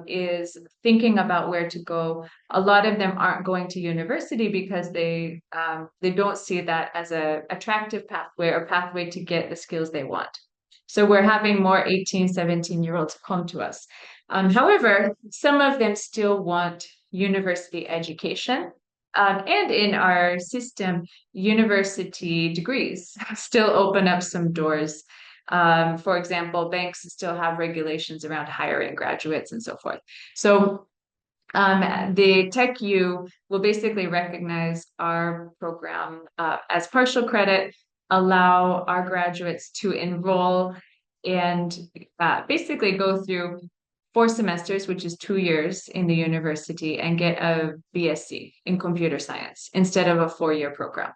is thinking about where to go, a lot of them aren't going to university because they don't see that as an attractive pathway or pathway to get the skills they want. So we're having more 18, 17-year-olds come to us. However, some of them still want university education. And in our system, university degrees still open up some doors. For example, banks still have regulations around hiring graduates and so forth. So the TechU will basically recognize our program as partial credit, allow our graduates to enroll and basically go through 4 semesters, which is 2 years in the university, and get a BSc in computer science instead of a 4-year program.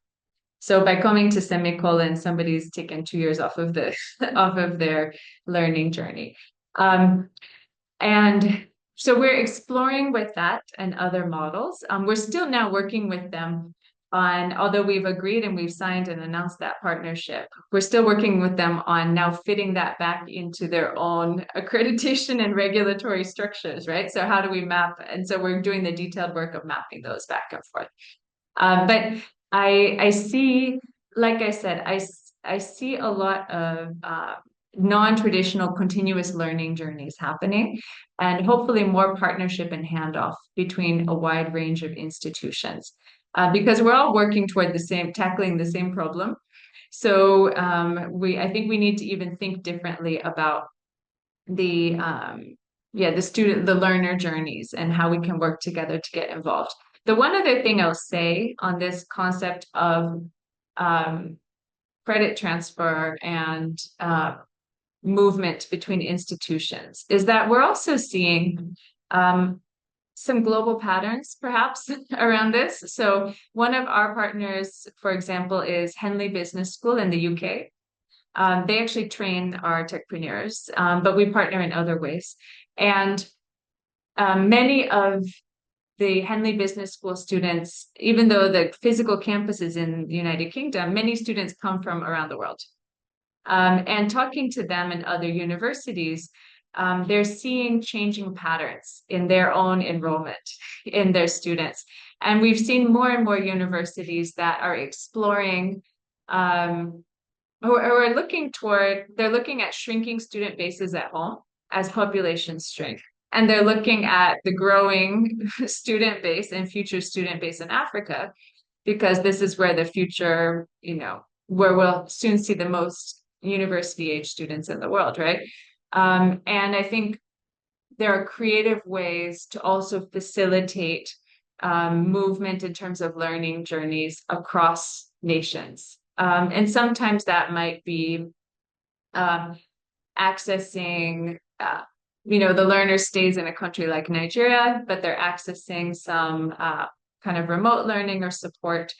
So by coming to Semicolon, somebody's taken 2 years off of their learning journey. And so we're exploring with that and other models. We're still now working with them on, although we've agreed and we've signed and announced that partnership, we're still working with them on now fitting that back into their own accreditation and regulatory structures, right? So how do we map? And so we're doing the detailed work of mapping those back and forth. But I see, like I said, I see a lot of non-traditional continuous learning journeys happening, and hopefully more partnership and handoff between a wide range of institutions, because we're all working toward tackling the same problem. So I think we need to even think differently about the learner journeys and how we can work together to get involved. The one other thing I'll say on this concept of credit transfer and movement between institutions is that we're also seeing some global patterns perhaps around this. So one of our partners, for example, is Henley Business School in the UK. They actually train our techpreneurs, but we partner in other ways. And many of the Henley Business School students, even though the physical campus is in the United Kingdom, many students come from around the world. And talking to them in other universities, they're seeing changing patterns in their own enrollment in their students. And we've seen more and more universities that are exploring or they're looking at shrinking student bases at home as populations shrink. And they're looking at the growing student base and future student base in Africa, because this is where the future, where we'll soon see the most university-age students in the world, right? And I think there are creative ways to also facilitate movement in terms of learning journeys across nations. And sometimes that might be accessing the learner stays in a country like Nigeria, but they're accessing some kind of remote learning or support.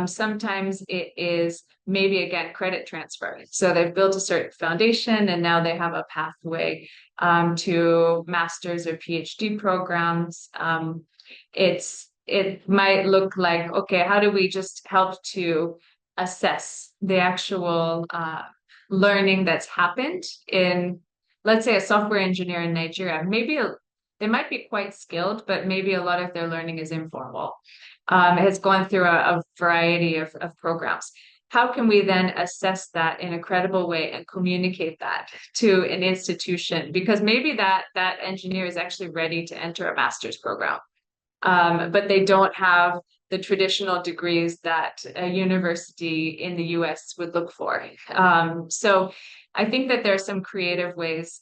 Sometimes it is maybe, again, credit transfer. So they've built a certain foundation and now they have a pathway to master's or PhD programs. It might look like, okay, how do we just help to assess the actual learning that's happened in, let's say, a software engineer in Nigeria, maybe they might be quite skilled, but maybe a lot of their learning is informal. It has gone through a variety of programs. How can we then assess that in a credible way and communicate that to an institution? Because maybe that engineer is actually ready to enter a master's program, but they don't have the traditional degrees that a university in the US would look for. So I think that there are some creative ways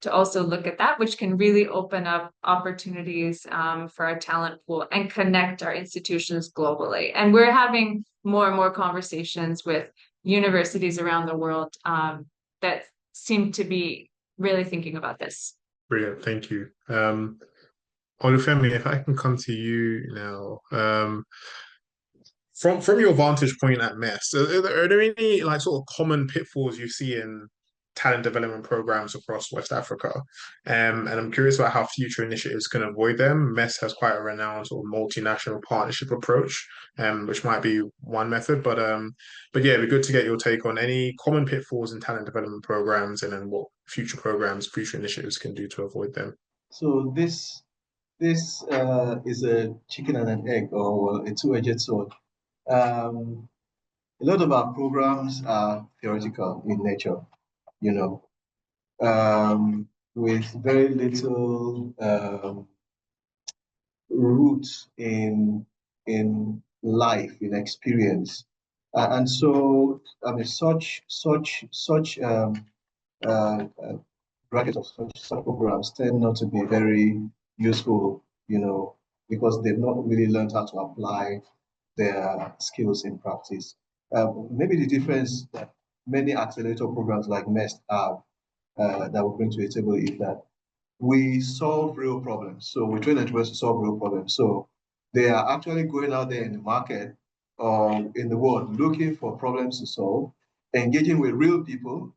to also look at that, which can really open up opportunities for our talent pool and connect our institutions globally. And we're having more and more conversations with universities around the world that seem to be really thinking about this. Brilliant, thank you. Olufemi, if I can come to you now, from your vantage point at MEST, are there any like sort of common pitfalls you see in talent development programs across West Africa? And I'm curious about how future initiatives can avoid them. MEST has quite a renowned sort of multinational partnership approach, which might be one method, but yeah, it'd be good to get your take on any common pitfalls in talent development programs, and then what future initiatives can do to avoid them. So this is a chicken and an egg, or a two-edged sword. A lot of our programs are theoretical in nature, with very little roots in life, in experience, and so I mean, such graduates of such programs tend not to be very useful, because they've not really learned how to apply their skills in practice. Maybe the difference that many accelerator programs like MEST have that we bring to the table is that we solve real problems. So we train entrepreneurs to solve real problems. So they are actually going out there in the market or in the world looking for problems to solve, engaging with real people.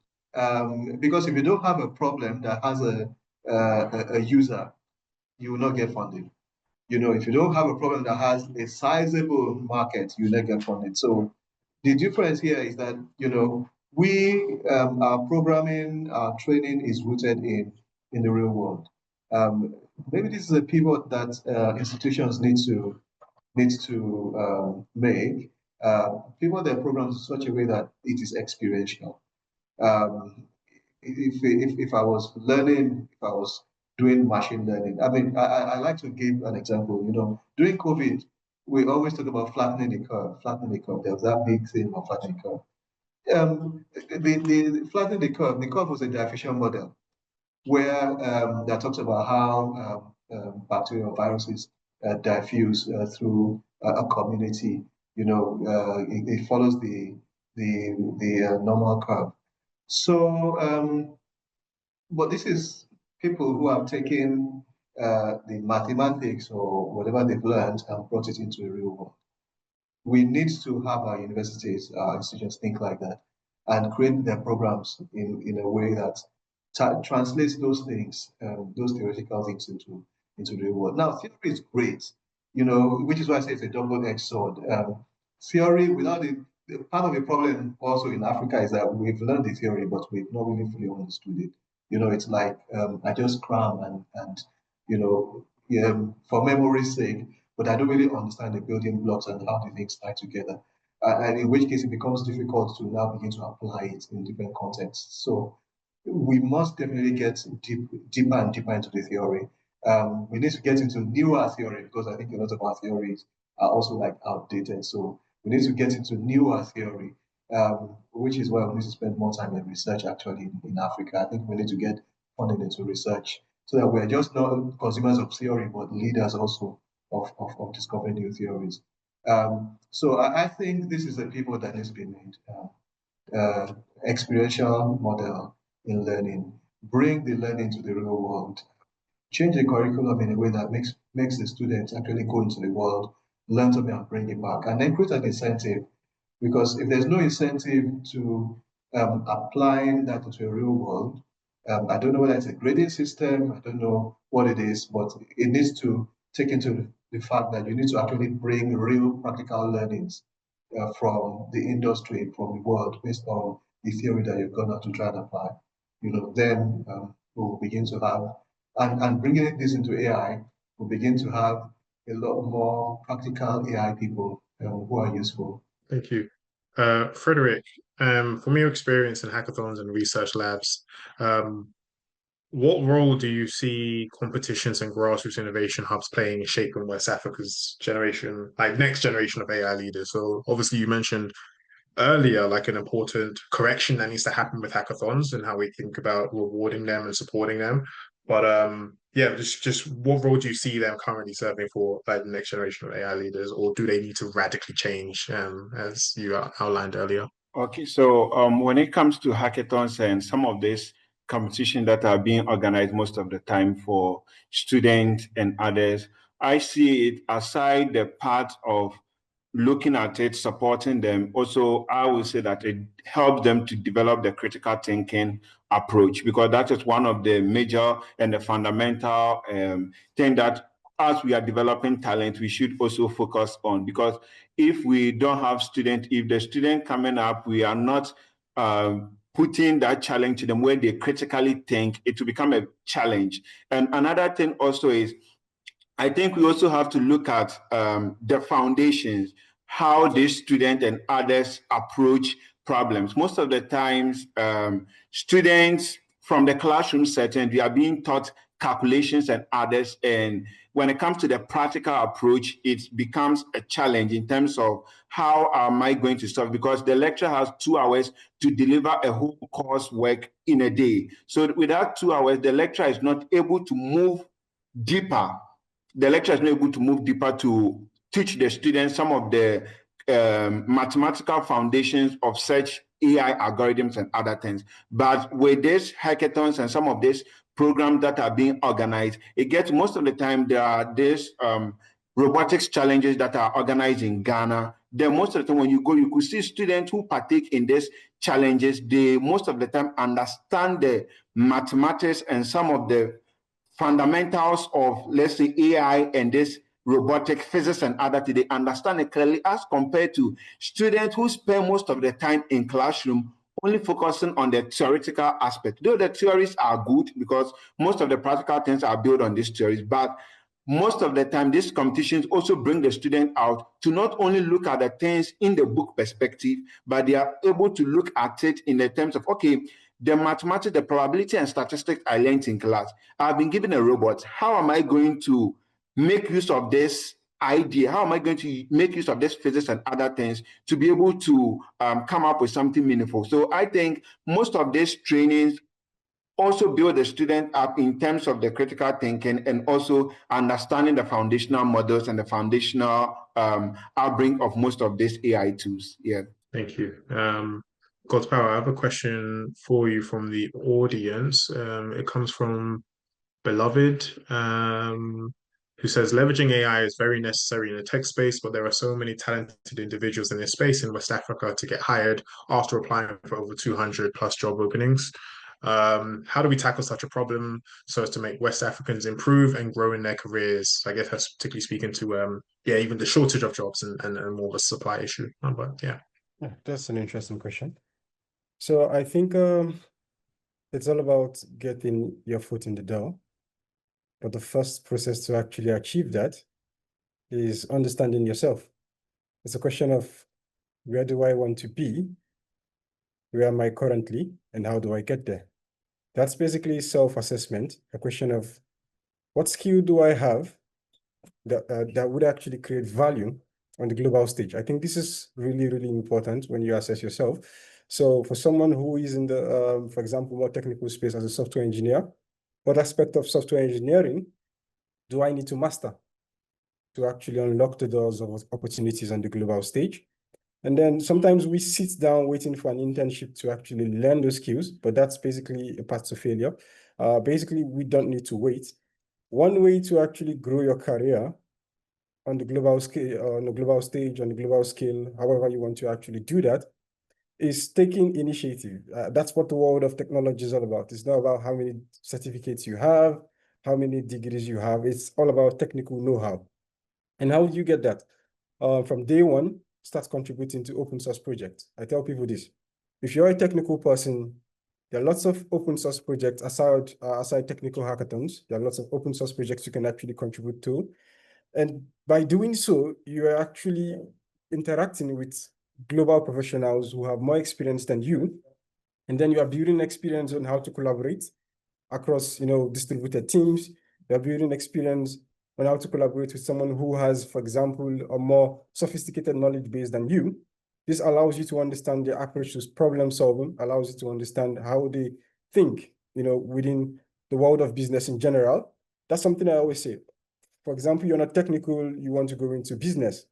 Because if you don't have a problem that has a user, you will not get funded. If you don't have a problem that has a sizable market, you will not get funded. So the difference here is that, we, our programming, our training is rooted in the real world. Maybe this is a pivot that institutions need to make. Pivot their programs in such a way that it is experiential. If I was learning, if I was doing machine learning, I mean, I like to give an example. During COVID, we always talk about flattening the curve. There was that big thing of flattening the curve. The flattening the curve was a diffusion model where that talks about how bacteria or viruses diffuse through a community. It follows the normal curve. So, but this is people who have taken the mathematics or whatever they've learned and brought it into the real world. We need to have our universities, our institutions think like that and create their programs in a way that translates those things, those theoretical things into the real world. Now, theory is great, which is why I say it's a double-edged sword. Theory without it, part of the problem also in Africa is that we've learned the theory, but we've not really fully understood it. It's like I just cram and for memory's sake, but I don't really understand the building blocks and how the things tie together. And in which case it becomes difficult to now begin to apply it in different contexts. So we must definitely get deeper and deeper into the theory. We need to get into newer theory because I think a lot of our theories are also like outdated. So we need to get into newer theory, which is why we need to spend more time in research actually in Africa. I think we need to get funding into research so that we're just not consumers of theory, but leaders also of discovering new theories. So I think this is a pivot that needs to be made. Experiential model in learning, bring the learning to the real world, change the curriculum in a way that makes the students actually go into the world, learn something and bring it back, and then create an incentive. Because if there's no incentive to applying that into a real world, I don't know whether it's a grading system, I don't know what it is, but it needs to take into the fact that you need to actually bring real practical learnings from the industry, from the world, based on the theory that you've gone out to try and apply. Then we'll begin to have And bringing this into AI, we'll begin to have a lot more practical AI people who are useful. Thank you. Frederick, from your experience in hackathons and research labs, what role do you see competitions and grassroots innovation hubs playing in shaping West Africa's generation, like next generation of AI leaders? So obviously you mentioned earlier, like an important correction that needs to happen with hackathons and how we think about rewarding them and supporting them. But yeah, just what role do you see them currently serving for like the next generation of AI leaders, or do they need to radically change, as you outlined earlier? Okay, so when it comes to hackathons and some of these competitions that are being organized most of the time for students and others, I see it aside the part of looking at it, supporting them. Also, I would say that it helps them to develop the critical thinking approach, because that is one of the major and the fundamental thing that as we are developing talent, we should also focus on. Because if we don't have students, if the student coming up, we are not putting that challenge to them where they critically think, it will become a challenge. And another thing also is, I think we also have to look at the foundations, how these students and others approach problems. Most of the times, students from the classroom setting, they are being taught calculations and others. And when it comes to the practical approach, it becomes a challenge in terms of how am I going to solve? Because the lecturer has 2 hours to deliver a whole coursework in a day. So without 2 hours, the lecturer is not able to move deeper. The lecturer is not able to move deeper to teach the students some of the mathematical foundations of such AI algorithms and other things. But with these hackathons and some of these programs that are being organized, it gets, most of the time there are these robotics challenges that are organized in Ghana. Then most of the time when you go, you could see students who partake in these challenges, they most of the time understand the mathematics and some of the fundamentals of, let's say, AI and this robotic physics and other things, they understand it clearly, as compared to students who spend most of the time in classroom only focusing on the theoretical aspect. Though the theories are good because most of the practical things are built on these theories, but most of the time, these competitions also bring the student out to not only look at the things in the book perspective, but they are able to look at it in the terms of, okay, the mathematics, the probability and statistics I learned in class, I've been given a robot. How am I going to make use of this idea? How am I going to make use of this physics and other things to be able to come up with something meaningful? So I think most of these trainings also build the student up in terms of the critical thinking and also understanding the foundational models and the foundational upbringing of most of these AI tools. Yeah. Thank you. God's Power, I have a question for you from the audience. It comes from Beloved, who says, leveraging AI is very necessary in the tech space, but there are so many talented individuals in this space in West Africa to get hired after applying for over 200 plus job openings. How do we tackle such a problem so as to make West Africans improve and grow in their careers? I guess that's particularly speaking to yeah, even the shortage of jobs and more of a supply issue. But yeah. Yeah, that's an interesting question. So I think it's all about getting your foot in the door. But the first process to actually achieve that is understanding yourself. It's a question of, where do I want to be? Where am I currently? And how do I get there? That's basically self-assessment, a question of, what skill do I have that would actually create value on the global stage? I think this is really, really important when you assess yourself. So for someone who is in the, for example, more technical space as a software engineer, what aspect of software engineering do I need to master to actually unlock the doors of opportunities on the global stage? And then sometimes we sit down waiting for an internship to actually learn those skills, but that's basically a path to failure. Basically, we don't need to wait. One way to actually grow your career on the global scale, on the global stage, on the global scale, however you want to actually do that, is taking initiative. That's what the world of technology is all about. It's not about how many certificates you have, how many degrees you have. It's all about technical know-how. And how do you get that? From day one, start contributing to open source projects. I tell people this: if you're a technical person, There are lots of open source projects aside technical hackathons. There are lots of open source projects you can actually contribute to. And by doing so, you are actually interacting with global professionals who have more experience than you. And then you are building experience on how to collaborate across, distributed teams. You are building experience on how to collaborate with someone who has, for example, a more sophisticated knowledge base than you. This allows you to understand their approach to problem solving, allows you to understand how they think, within the world of business in general. That's something I always say. For example, you're not technical, you want to go into business.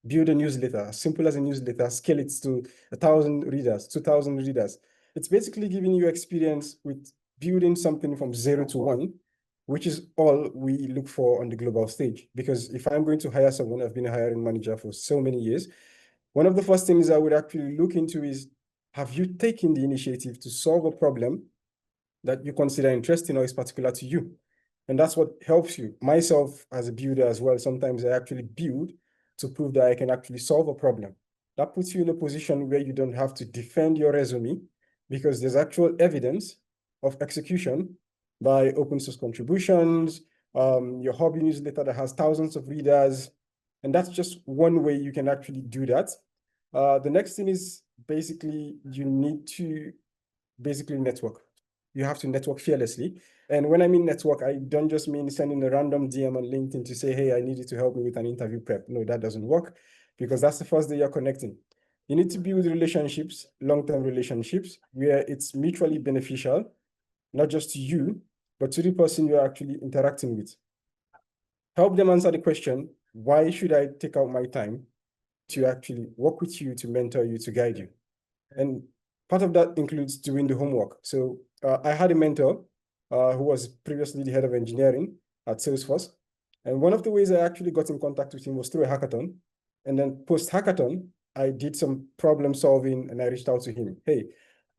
Build a newsletter, simple as a newsletter, scale it to 1,000 readers, 2,000 readers. It's basically giving you experience with building something from 0 to 1, which is all we look for on the global stage. Because if I'm going to hire someone, I've been a hiring manager for so many years, one of the first things I would actually look into is, have you taken the initiative to solve a problem that you consider interesting or is particular to you? And that's what helps you. Myself as a builder as well, sometimes I actually build to prove that I can actually solve a problem. That puts you in a position where you don't have to defend your resume because there's actual evidence of execution by open source contributions, your hobby newsletter that has thousands of readers. And that's just one way you can actually do that. The next thing is basically you need to network. You have to network fearlessly. And when I mean network, I don't just mean sending a random DM on LinkedIn to say, hey, I need you to help me with an interview prep. No, that doesn't work because that's the first day you're connecting. You need to build relationships, long-term relationships, where it's mutually beneficial, not just to you, but to the person you're actually interacting with. Help them answer the question, why should I take out my time to actually work with you, to mentor you, to guide you? And part of that includes doing the homework. So I had a mentor who was previously the head of engineering at Salesforce. And one of the ways I actually got in contact with him was through a hackathon. And then post-hackathon, I did some problem solving and I reached out to him. Hey,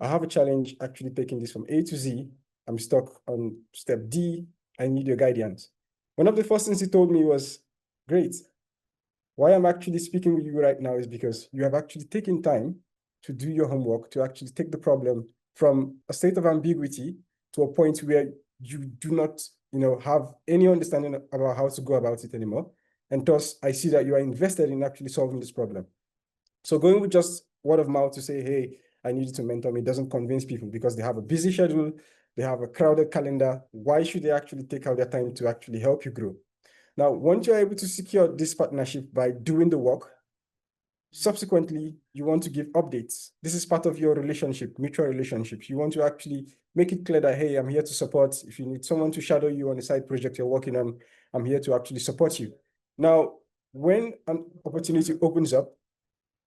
I have a challenge actually taking this from A to Z. I'm stuck on step D. I need your guidance. One of the first things he told me was, great. Why I'm actually speaking with you right now is because you have actually taken time to do your homework, to actually take the problem from a state of ambiguity to a point where you do not, have any understanding about how to go about it anymore. And thus, I see that you are invested in actually solving this problem. So going with just word of mouth to say, hey, I need you to mentor me doesn't convince people because they have a busy schedule, they have a crowded calendar. Why should they actually take out their time to actually help you grow? Now, once you're able to secure this partnership by doing the work, subsequently, you want to give updates. This is part of your relationship, mutual relationships. You want to actually make it clear that, hey, I'm here to support. If you need someone to shadow you on a side project you're working on, I'm here to actually support you. Now, when an opportunity opens up,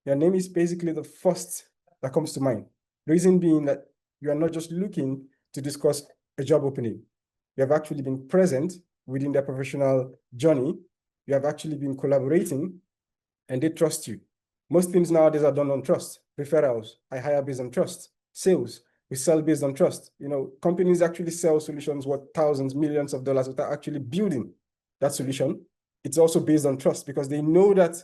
your name is basically the first that comes to mind. Reason being that you are not just looking to discuss a job opening. You have actually been present within their professional journey. You have actually been collaborating and they trust you. Most things nowadays are done on trust. Referrals, I hire based on trust. Sales, we sell based on trust. Companies actually sell solutions worth thousands, millions of dollars without actually building that solution. It's also based on trust because they know that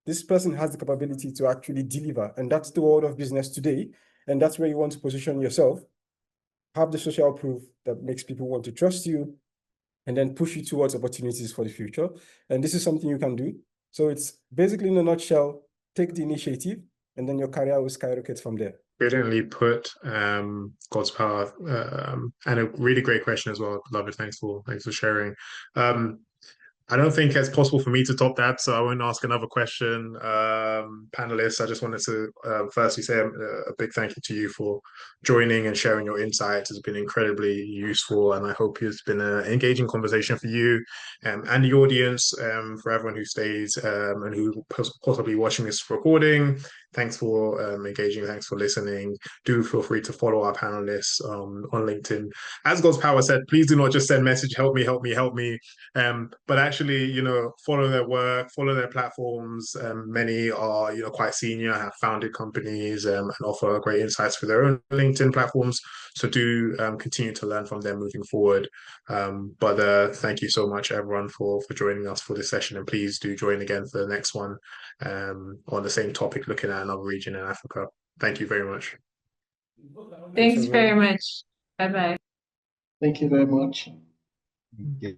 this person has the capability to actually deliver. And that's the world of business today. And that's where you want to position yourself. Have the social proof that makes people want to trust you and then push you towards opportunities for the future. And this is something you can do. So it's basically, in a nutshell, take the initiative and then your career will skyrocket from there. Brilliantly put, God's power, and a really great question as well. Love it. Thanks for sharing. I don't think it's possible for me to top that, so I won't ask another question. Panelists, I just wanted to firstly say a big thank you to you for joining and sharing your insights. It's been incredibly useful, and I hope it's been an engaging conversation for you and the audience, for everyone who stays and who possibly watching this recording. Thanks for engaging. Thanks for listening. Do feel free to follow our panelists on LinkedIn. As God's Power said, please do not just send message, help me, help me, help me. But actually, follow their work, follow their platforms. Many are, quite senior, have founded companies and offer great insights for their own LinkedIn platforms. So do continue to learn from them moving forward. But thank you so much, everyone, for joining us for this session. And please do join again for the next one on the same topic, looking at another region in Africa. Thank you very much. Thanks very everyone. much. Bye-bye. Thank you very much. Yeah.